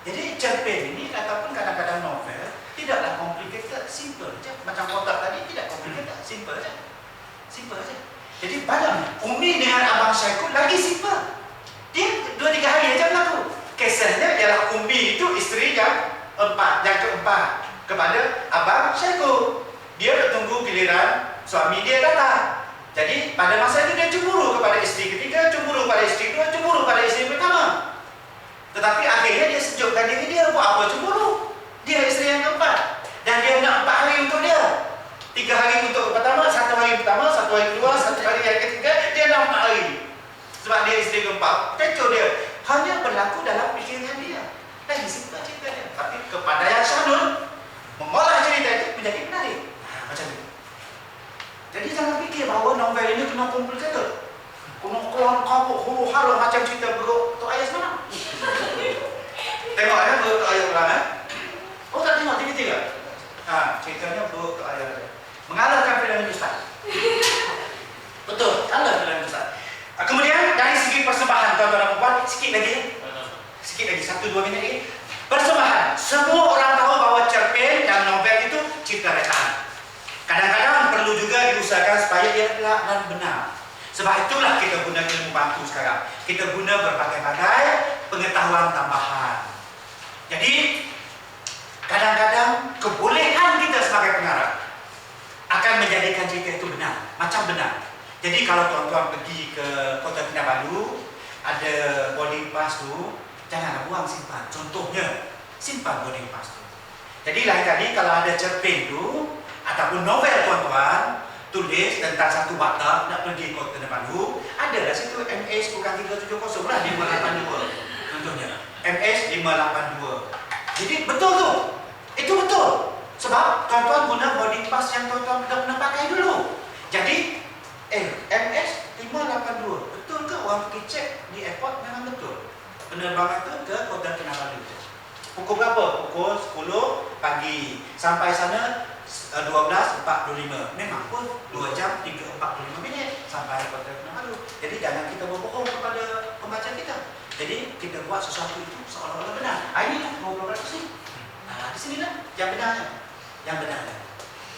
Jadi cerpen ini ataupun kadang-kadang novel tidaklah complicated, simple saja. Macam kotak tadi tidak complicated, simple saja. Jadi padam Umi dengan Abang Syaikul lagi simple. Dia 2-3 hari saja berlaku. Kisahnya ialah Umi itu isteri yang keempat kepada Abang Syaikul. Dia bertunggu giliran suami dia datang. Jadi pada masa itu dia cemburu kepada isteri ketiga, cemburu pada isteri kedua, cemburu pada isteri pertama. Tetapi akhirnya dia sejukkan diri dia. Buat apa cemburu? Dia isteri yang keempat dan dia nak 4 hari untuk dia. 3 hari untuk pertama, 1 hari pertama, 1 hari kedua, 1 hari yang ketiga. Dia nak 4 hari sebab dia isteri keempat. Kecoh dia. Hanya berlaku dalam fikiran dia. Lagi simpan cerita dia. Tapi kepada yang Syahnul mengolah cerita itu menjadi menarik. Macam itu. Jadi jangan fikir bahawa novel ini kena complicated. Kena keluar kabut huru hara macam cerita Beruk Tok Ayah semalam. Tengok Beruk Tok Ayah semalam Oh tak tengok TV3 ke? Ceritanya Beruk Tok Ayah mengalahkan filem Hindustan. Betul, kalah filem Hindustan. Kemudian dari segi persembahan tuan-tuan dan puan, sikit lagi 1-2 minit lagi. Persembahan. Semua orang tahu bahawa cerpen dan novel itu cipta retaan. Kadang-kadang perlu juga diusahakan supaya ia telak dan benar. Sebab itulah kita guna ilmu bantu sekarang. Kita guna berbagai-bagai pengetahuan tambahan. Jadi, kadang-kadang kebolehan kita sebagai pengarang akan menjadikan cerita itu benar, macam benar. Jadi kalau tuan-tuan pergi ke Kota Kinabalu, ada boarding pass tu, janganlah buang, simpan. Contohnya, simpan boarding pass tu. Jadi lain kali kalau ada cerpen tu, ataupun novel tuan-tuan, tulis tentang satu batak nak pergi Kota Kinabalu, ada lah situ MS bukan 370 lah, 582. Contohnya, MS 582. Jadi betul tu, itu betul. Sebab tuan-tuan guna boarding pass yang tuan-tuan pernah pakai dulu. Jadi MS 582, betul ke orang pergi cek di airport? Memang betul. Penerbangan tu ke Kota Kinabalu. Pukul berapa? Pukul 10 pagi. Sampai sana 12.45. Memang pun 2 jam 45 minit sampai Kota Kinabalu. Jadi jangan kita berbohong kepada pembaca kita. Jadi kita buat sesuatu itu seolah-olah benar. Ini lah 20% ni. Di sini lah yang benarnya. Yang benarnya.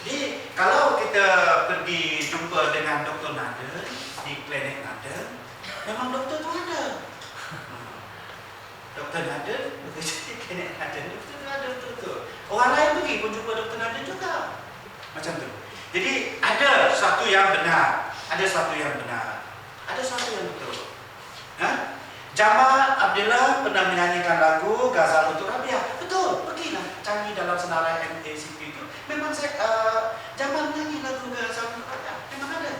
Jadi kalau kita pergi jumpa dengan Dr. Nader di klinik Nader, memang doktor tu ada. Dr. Nader bekerja di klinik Nader, doktor tu ada betul-betul. Orang lain pergi pun jumpa Dr. Nader juga. Macam tu. Jadi ada sesuatu yang benar, ada sesuatu yang benar, ada sesuatu yang betul. Jamal Abdullah pernah menyanyikan lagu Ghazal untuk Rabiah. Betul, pergilah cari dalam senarai MACP itu. Memang saya Jamal menyanyi lagu Ghazal untuk Rabiah. Memang ada.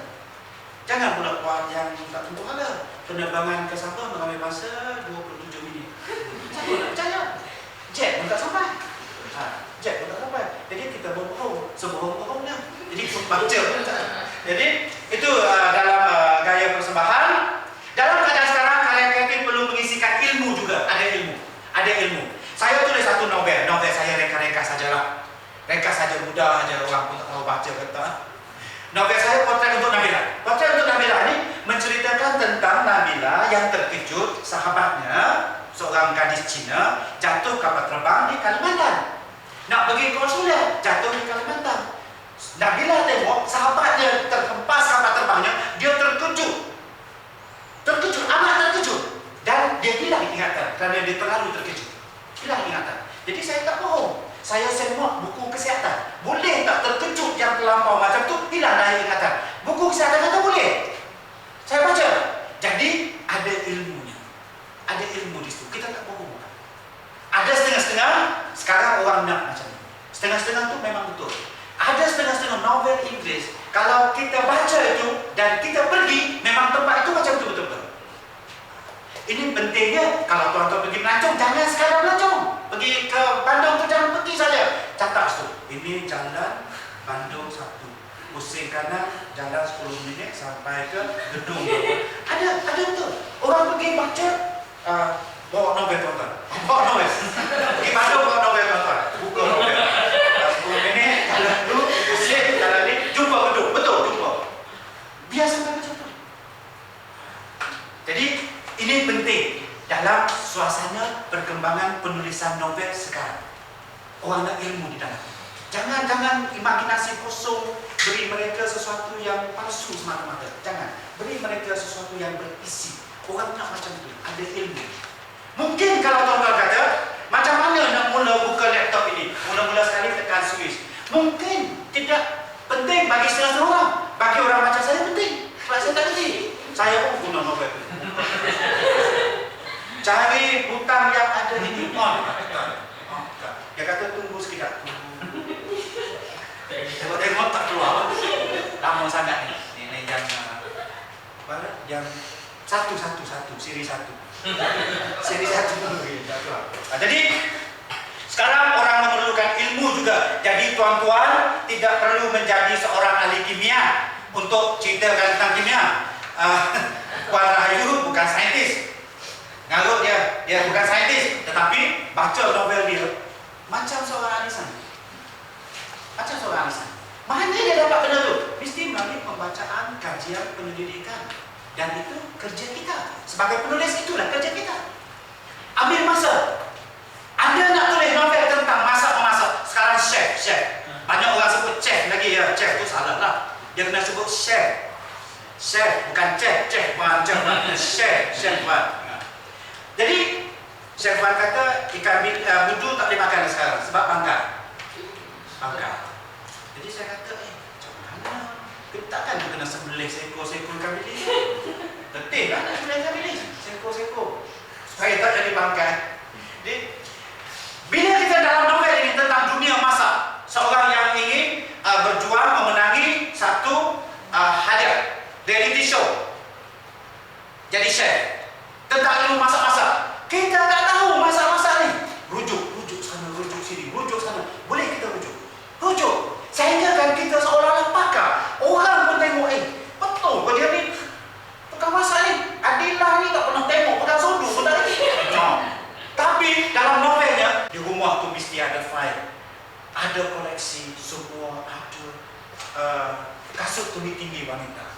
Jangan pula buat yang tak tentu ada. Penerbangan ke Sabah mengambil masa 27 minit. Siapa nak percaya? Jet pun tak sampai. Jet pun tak sampai. Jadi kita berbohong, sebohong-bohongnya. Jadi baca pun tak. Jadi itu dalam gaya persembahan. Dalam keadaan sekarang, karya kreatif perlu mengisikan ilmu juga. Ada ilmu. Ada ilmu. Saya tulis satu novel. Novel saya reka-reka sajalah. Reka saja, mudah saja, orang pun tak tahu baca kata. Novel saya Potret untuk Nabila. Potret untuk Nabila ini menceritakan tentang Nabila yang terkejut sahabatnya, seorang gadis Cina, jatuh kapal terbang di Kalimantan. Nak pergi ke Australia, jatuh di Kalimantan. Nabila tengok sahabatnya terhempas kapal terbangnya, dia terkejut. Amat terkejut. Dan dia hilang ingatan kerana dia terlalu terkejut. Hilang ingatan. Jadi saya tak bohong. Saya semak buku kesihatan. Boleh tak terkejut yang terlampau macam tu, hilang daya ingatan? Buku kesihatan kata boleh. Saya baca. Jadi ada ilmunya. Ada ilmu di situ. Kita tak bohong. Ada setengah-setengah, sekarang orang nak macam ni. Setengah-setengah tu memang betul. Ada setengah-setengah novel Inggeris, kalau kita baca itu dan kita pergi, memang tempat itu macam itu betul-betul. Ini pentingnya, kalau tuan-tuan pergi melancong, jangan sekadar melancong. Pergi ke Bandung tu jangan pergi saja. Catat tu. Ini jalan Bandung 1. Pusing kanan, jalan 10 minit sampai ke gedung. Ada betul. Orang pergi baca, bawa novel tuan-tuan. Bawa novel. Pergi Bandung bawa novel tuan-tuan. Buka novel. 10 minit, jalan dulu, pusing, jalan ni, jumpa gedung. Betul, jumpa. Biar sampai macam tu. Jadi, ini penting dalam suasana perkembangan penulisan novel sekarang. Orang nak ilmu di dalam. Jangan imajinasi kosong, beri mereka sesuatu yang palsu semata-mata. Jangan. Beri mereka sesuatu yang berisi. Orang nak macam itu, ada ilmu. Mungkin kalau tuan-tuan kata, macam mana nak mula buka laptop ini? Mula-mula sekali tekan switch. Mungkin tidak penting bagi setengah orang. Bagi orang macam saya penting. Sebab saya tak kerti. Saya pun guna novel itu. Cari hutang yang ada di on. Dia kata tunggu sekejap. Tengok tak keluar. Lama sangat ni. Ini yang satu siri 1. Siri 1 dulu tak keluar. Jadi sekarang orang memerlukan ilmu juga. Jadi tuan-tuan tidak perlu menjadi seorang ahli kimia untuk ceritakan tentang kimia. Puan Rahayu bukan saintis. Ngarut dia bukan saintis, tetapi baca novel dia macam seorang ahli sains. Macam seorang ahli sains. Mana dia dapat benda tu? Mesti melalui pembacaan, kajian, penyelidikan. Dan itu kerja kita. Sebagai penulis itulah kerja kita. Ambil masa. Anda nak tulis novel tentang masak-memasak. Sekarang chef. Banyak orang sebut chef lagi ya. Chef tu salah lah. Dia kena sebut chef. Chef bukan chef chef buat. Jadi Chef Wan kata ikan budu tak boleh makan sekarang sebab bangga. bangka. Jadi saya kata, macam mana? Takkan kita kena sembelih seekor-seekor ikan bilis? Letih kan nak sembelih ikan bilis? Seekor-seekor. Supaya tak jadi bangkai. Jadi, bila kita dalam novel ini tentang dunia masak, seorang yang ingin berjuang memenangi satu hadiah reality show, jadi chef, tentang ilmu masak-masak. Kita tak tahu masak-masak ni. Rujuk sana, rujuk sini, rujuk sana. Boleh kita rujuk. Sehingga kan kita seolah-olah pakar. Orang pun tengok, betul ke dia ni tukang masak ni? Adilah ni tak pernah tengok pegang sodu pun tak lagi. Tapi dalam novelnya, di rumah tu mesti ada file, ada koleksi, semua ada kasut tumit tinggi wanita.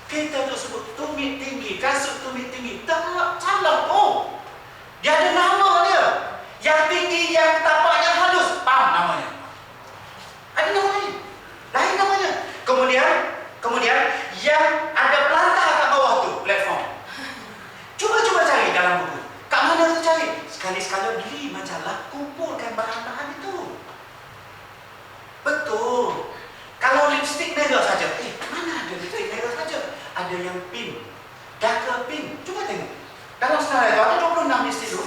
Kita tu sebut tumit tinggi, kasut tumit tinggi. Tak salah pun. Dia ada nama dia. Yang tinggi, yang tapaknya halus. Pam namanya. Ada nama lain namanya. Kemudian yang ada pelantar kat bawah tu, platform. Cuba cari dalam buku. Kat mana tu cari? Sekali-sekala beli majalah, kumpulkan bahan-bahan itu. Betul. Kalau lipstick merah saja, mana ada lipstick merah saja? Ada yang pink, darker pink. Coba tengok. Dalam senarai itu ada 26 lipstick tu.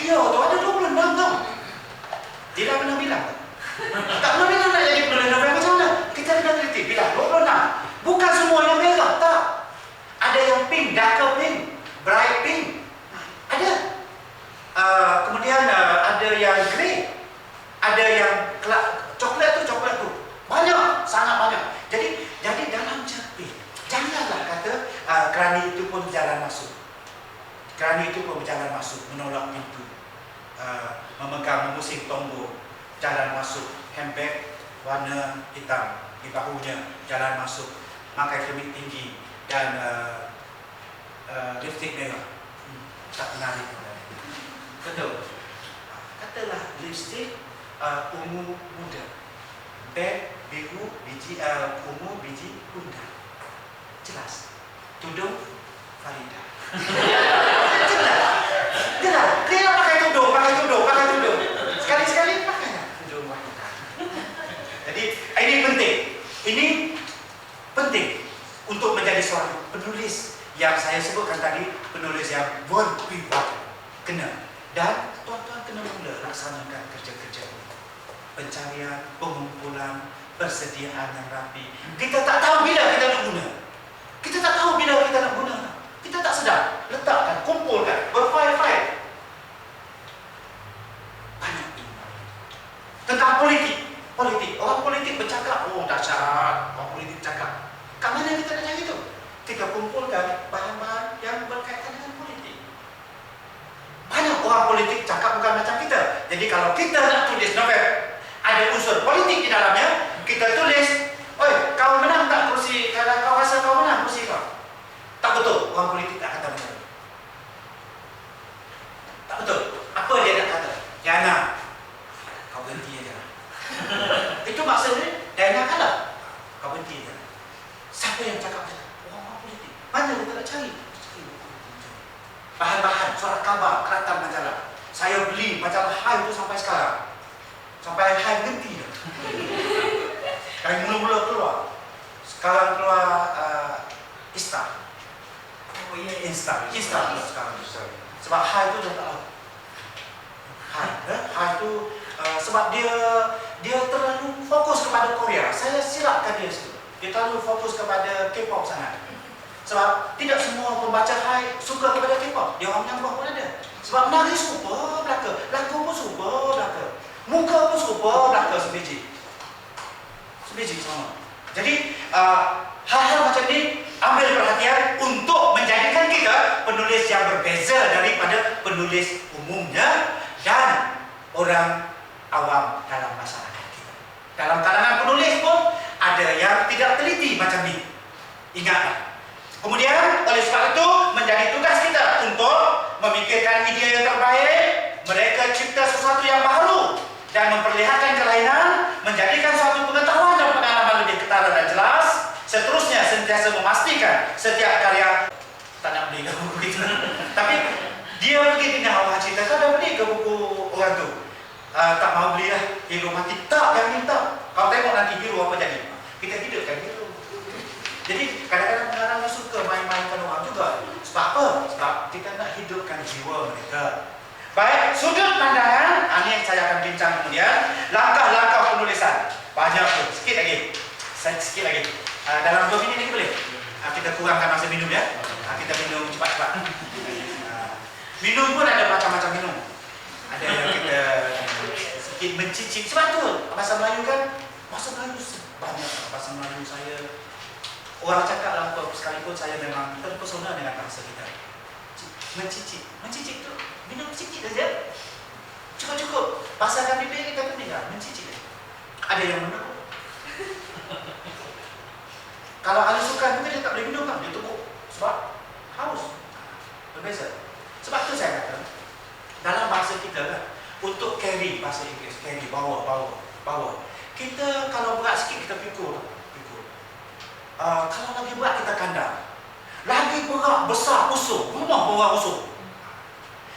Dia tu ada 26 tau. Dia dah pernah bilang tak? Tak pernah bilang nak jadi penulis novel macam mana? Kita kena teliti. Bilang 26. Bukan semua yang merah, tak. Ada yang pink, darker pink, bright pink. Ada. Kemudian ada yang grey. Ada yang coklat tu. Banyak, sangat banyak. Jadi dalam cerpen, janganlah kata kerani itu pun jalan masuk. Kerani itu pun berjalan masuk, menolak pintu, memegang, memusing tombol, jalan masuk. Handbag warna hitam di bahunya, jalan masuk. Pakai tumit tinggi dan lipstick merah. Tak menarik. Betul. Katalah lipstick ungu muda, beg biru biji ungu biji kuda. Jelas. Tudung Farida. Jelas. Dia pakai tudung. Sekali-sekali pakai tudung wanita. Jadi ini penting. Ini penting untuk menjadi seorang penulis yang saya sebutkan tadi, penulis yang berwibawa. Kena. Dan tuan-tuan kena mula laksanakan kerja-kerja ini. Pencarian, pengumpulan, persediaan yang rapi. Kita tak tahu bila kita nak guna. Kita tak sedar. Letakkan, kumpulkan, berfile-file. Banyak ilmu. Tentang politik. Orang politik bercakap, dahsyat. Orang politik bercakap. Kat mana kita nak cari itu? Kita kumpulkan bahan-bahan yang berkaitan dengan politik. Banyak orang politik cakap bukan macam kita. Jadi kalau kita nak tulis novel, ada unsur politik di dalamnya, kita tulis, kau menang tak kursi? Kalau kau rasa kau menang kursi kau. Tak betul. Orang politik tak kata macam itu. Tak betul. Apa dia nak kata? Diana, kau berhenti aja. Itu maksudnya Diana kalah. Kau berhenti aja. Siapa yang cakap macam itu? Orang politik. Mana kita nak cari? Bahan-bahan, surat khabar, keratan majalah. Saya beli majalah Hai itu sampai sekarang. Sampai Hai berhenti dah. Dari mula-mula keluar. Sekarang keluar Insta. Insta sekarang. Sebab Hai itu dah tak tahu. Hai itu sebab dia terlalu fokus kepada Korea. Saya silapkan dia situ. Dia terlalu fokus kepada K-pop sangat. Sebab tidak semua pembaca Hai suka kepada K-pop. Dia orang menambah pun ada. Sebab menari super belaka, lagu pun super belaka, muka pun super belaka sebiji sama. Jadi hal-hal macam ni ambil perhatian untuk menjadikan kita penulis yang berbeza daripada penulis umumnya dan orang awam dalam masyarakat kita. Dalam kalangan penulis pun ada yang tidak teliti macam ni. Ingatlah. Kemudian oleh sebab itu menjadi tugas kita untuk memikirkan ide yang terbaik, mereka cipta sesuatu yang baru dan memperlihatkan kelainan, menjadikan suatu pengetahuan dan pengalaman lebih ketara dan jelas. Seterusnya sentiasa memastikan setiap karya, tak nak beli ke buku kita, tapi dia pergi tengah awal cerita, kau dah beli ke buku orang tu? tak mau beli lah hero mati. Tak, yang minta. Kau tengok nanti hero apa jadi. Kita hidupkan hero. Jadi kadang-kadang pengarang suka main-mainkan orang juga. Sebab apa? Sebab kita nak hidupkan jiwa mereka. Baik, sudut pandangan, ini yang saya akan bincang kemudian. Langkah-langkah penulisan. Banyak tu, sikit lagi. Sikit lagi. Dalam 2 minit ni boleh? Kita kurangkan masa minum ya. Kita minum cepat-cepat. Minum pun ada macam-macam minum. Ada yang kita sikit mencicip. Sebab tu, bahasa Melayu kan, bahasa Melayu banyak. Bahasa Melayu saya, orang cakap lah apa sekalipun saya memang terpesona dengan bahasa kita. Mencicip. Mencicip tu, minum sikit saja. Cukup-cukup. Basahkan bibir kita tu tinggal, mencicip. Ada yang menekuk. Kalau ahli sukan mungkin dia tak boleh minum kan, dia tekuk. Sebab haus. Berbeza. Sebab tu saya kata, dalam bahasa kita kan, untuk carry bahasa Inggeris, carry, bawa. Kita kalau berat sikit kita pikul. Kalau lagi berat kita kandang. Lagi berat, besar, usung. Rumah bawa usung.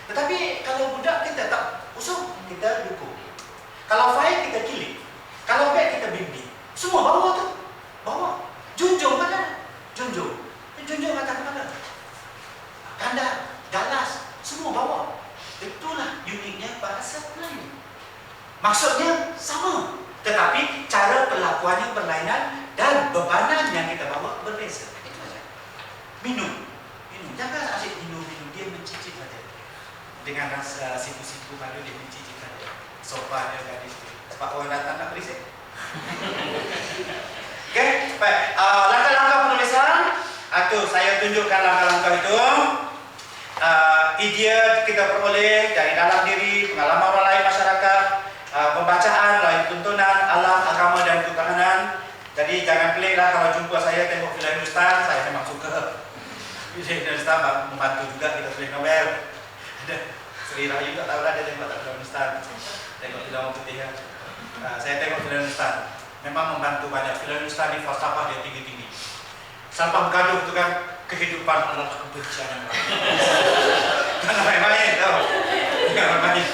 Tetapi kalau budak kita tak usung, kita dukung. Kalau fail kita kilik. Kalau beg kita bimbing. Semua bawa tu. Bawa. Junjung mana? Junjung atas kepala. Kandang, galas, semua bawa. Itulah uniknya bahasa Melayu. Maksudnya sama, tetapi cara perlakuannya berlainan dan bebanan yang kita bawa berbeza. Itu saja. Minum. Jangan asyik minum, dia mencicip saja. Dengan rasa sipu-sipu malu dia mencicip saja. Sopan dia gadis tu. Sebab orang datang nak berisik. Okey, baik. Langkah-langkah penulisan. Tu saya tunjukkan langkah-langkah itu. Idea kita peroleh dari dalam diri, pengalaman orang lain masyarakat, pembacaan, lain tuntunan, alam, agama dan ketahanan. Jadi jangan peliklah kalau jumpa saya tengok filem Hindustan, saya memang suka. Filem Hindustan membantu juga kita tulis novel. Ada Sri Rahayu tak tahu lah dia tengok tak filem Hindustan. Tengok filem orang putih kan. Saya tengok filem Hindustan. Memang membantu banyak. Filem Hindustan ni falsafah dia tinggi-tinggi. Sampah bergaduh tu kan, kehidupan adalah kebencian. Jangan main-main tau. Jangan main.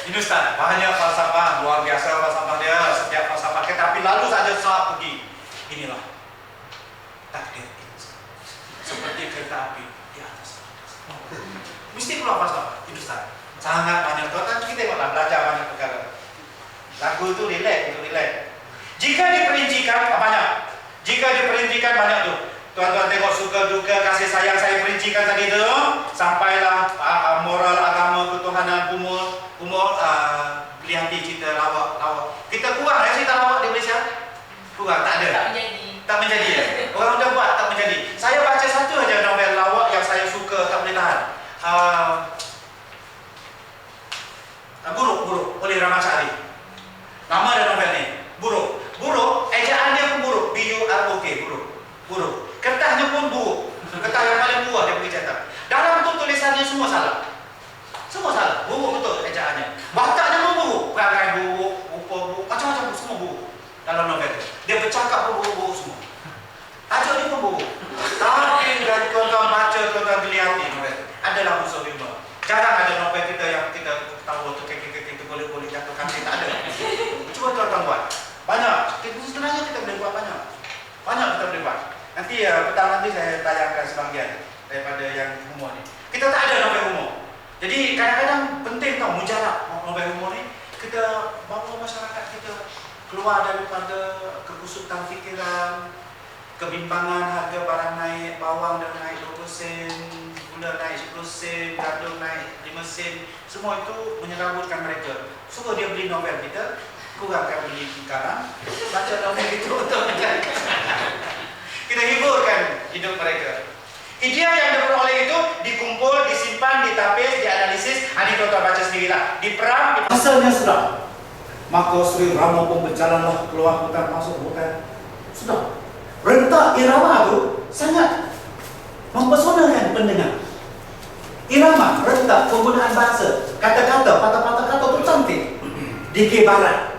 Hindustan banyak falsafah, luar biasa falsafah dia, setiap falsafah. Tapi lalu saja saat pergi, inilah takdir seperti kereta api di atas. Mesti keluar falsafah Hindustan. Sangat banyak. Tuan-tuan kita tengoklah belajar banyak perkara. Lagu itu relax. Jika diperincikan banyak. Jika diperincikan banyak tu. Tuan-tuan tengok suka duka kasih sayang saya perincikan tadi tu, sampailah moral agama ketuhanan umur beli hati cerita lawak. Kita kurang ya cerita lawak di Malaysia? Kurang, tak ada. Tak menjadi ya. Orang dah buat tak menjadi. Saya baca satu aja novel lawak yang saya suka tak boleh tahan. Buruk oleh Ramachandra. Nama ada novel ni. Buruk, ejaan dia pun buruk. B-U-R-O-K, buruk. Kertasnya pun buruk. Kertas yang paling buah dia pergi cetak. Dalam tu tulisannya semua salah. Buruk betul ejaannya. Wataknya pun buruk. Perangai buruk, rupa buruk, macam-macam semua buruk. Dalam novel tu. Dia bercakap pun buruk semua. Tajuk dia pun buruk. Tapi dari tuan-tuan baca, tuan-tuan beli hati novel. Adalah unsur humor. Jarang ada novel kita yang kita tahu tu kek-kek boleh jatuh kaki. Tak ada. Cuba tuan-tuan buat. Banyak. Sebenarnya kita boleh buat banyak. Kita boleh buat. Nanti petang nanti saya tayangkan sebahagian daripada yang humor ni. Kita tak ada novel humor. Jadi kadang-kadang penting tau mujarab novel humor ni. Kita bawa masyarakat kita keluar daripada kekusutan fikiran, kebimbangan harga barang naik, bawang dah naik 20 sen, gula naik 10 sen, gandum naik 5 sen. Semua itu menyerabutkan mereka. Suruh dia beli novel kita, kurangkan beli sekarang, baca novel itu untuk mencari. Kita hiburkan hidup mereka. Idea yang diperoleh itu dikumpul, disimpan, ditapis, dianalisis. Ini tuan-tuan baca sendirilah. Diperang. Hasilnya sudah. Maka Sri Rama pun berjalanlah keluar hutan, masuk hutan. Sudah. Rentak irama itu sangat mempesonakan pendengar. Irama, rentak, penggunaan bahasa, kata-kata, patah-patah kata itu cantik. DK Barat.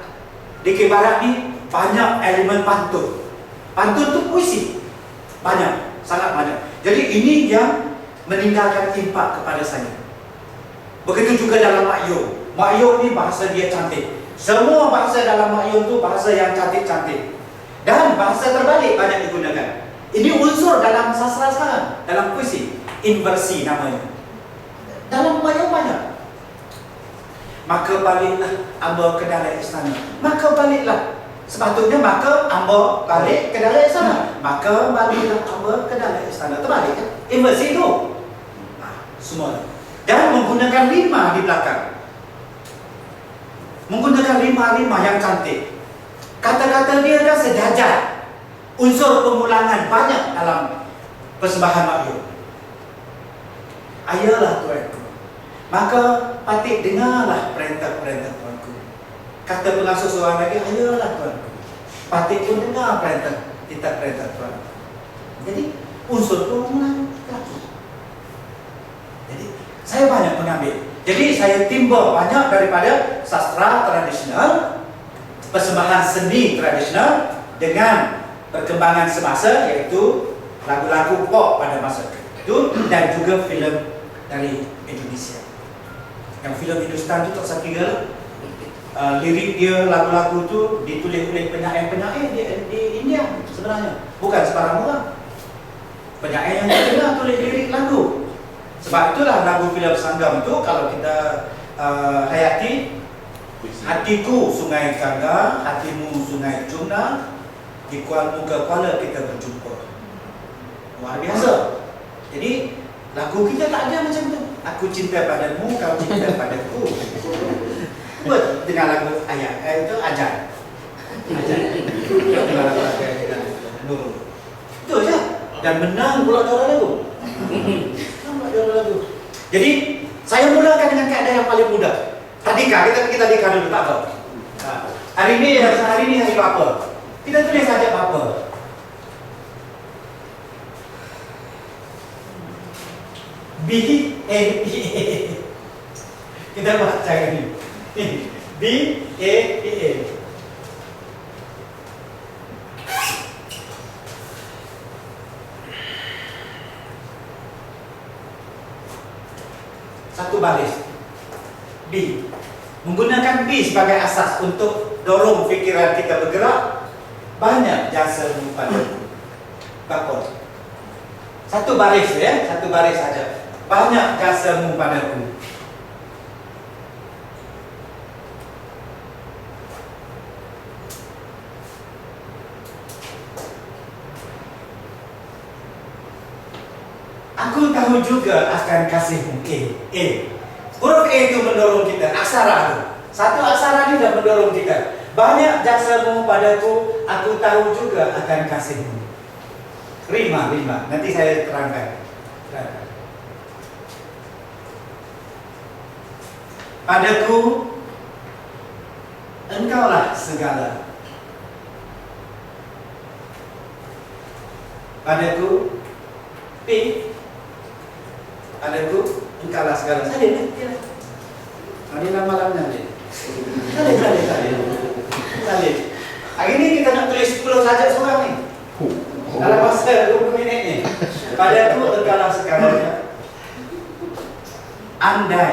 DK Barat ni banyak elemen pantun. Pantun itu puisi. Banyak, sangat banyak. Jadi ini yang meninggalkan impak kepada saya. Begitu juga dalam Mak Yo. Mak Yong ni bahasa dia cantik. Semua bahasa dalam Mak Yong tu bahasa yang cantik-cantik. Dan bahasa terbalik banyak digunakan. Ini unsur dalam sastra sekarang, dalam puisi. Inversi namanya. Dalam Mak Yong banyak. Maka baliklah amba ke dalam istana. Maka baliklah. Sepatutnya maka amba balik ke dalam istana. Maka baliklah amba ke dalam istana. Terbalik kan? Inversi tu. Semua. Dan menggunakan rima di belakang. Menggunakan rima-rima yang cantik. Kata-kata dia dah sejajar. Unsur pengulangan banyak dalam persembahan Mak Yong. Ayalah tuanku, maka patut dengarlah perintah-perintah tuanku. Kata pengasuh seorang lagi, ayalah tuanku, patut pun dengar perintah tuanku. Jadi unsur pengulangan lagi. Jadi saya banyak mengambil. Jadi saya timba banyak daripada sastra tradisional, persembahan seni tradisional dengan perkembangan semasa, iaitu lagu-lagu pop pada masa itu, dan juga filem dari Indonesia. Yang filem Hindustan itu tak sakit lirik dia, lagu-lagu tu ditulis oleh penyair-penyair di India sebenarnya, bukan sebarang orang. Penyair yang terkenal tulis lirik lagu. Sebab itulah lagu filem Sanggam itu kalau kita hayati, hatiku sungai Gangga, hatimu sungai Jumna, di Kuala Muka kita berjumpa. Luar biasa. Jadi lagu kita tak ada macam tu. Aku cinta padamu, kau cinta padaku. Buat dengan lagu ayat itu ajar. Dengan lagu ayat Nur. Itu je. Dan menang pula juara lagu. Menang juara lagu. Jadi saya mulakan dengan keadaan yang paling mudah. Tadika, kita tadika dulu, tak apa. Hari ini hari apa? Kita tulis saja apa? B A P A. Kita baca ini. B A P A. Satu baris. B. Menggunakan B sebagai asas untuk dorong fikiran kita bergerak. Banyak jasamu padaku. Bakor. Satu baris ya, satu baris saja. Banyak jasamu padaku. Aku tahu juga akan kasihmu. A. Huruf A itu mendorong kita. Aksara itu. Satu aksara ini dah mendorong kita. Banyak jasamu padaku, aku tahu juga akan kasihmu. Rima. Nanti saya terangkan. Padaku, engkaulah segala. Padaku, P. Padaku, engkaulah segala. Salin. Hari malam nanti. Salin. Hari ini kita nak tulis 10 saja seorang ni. Dalam masa 20 minit ni. Padaku engkaulah segalanya. Andai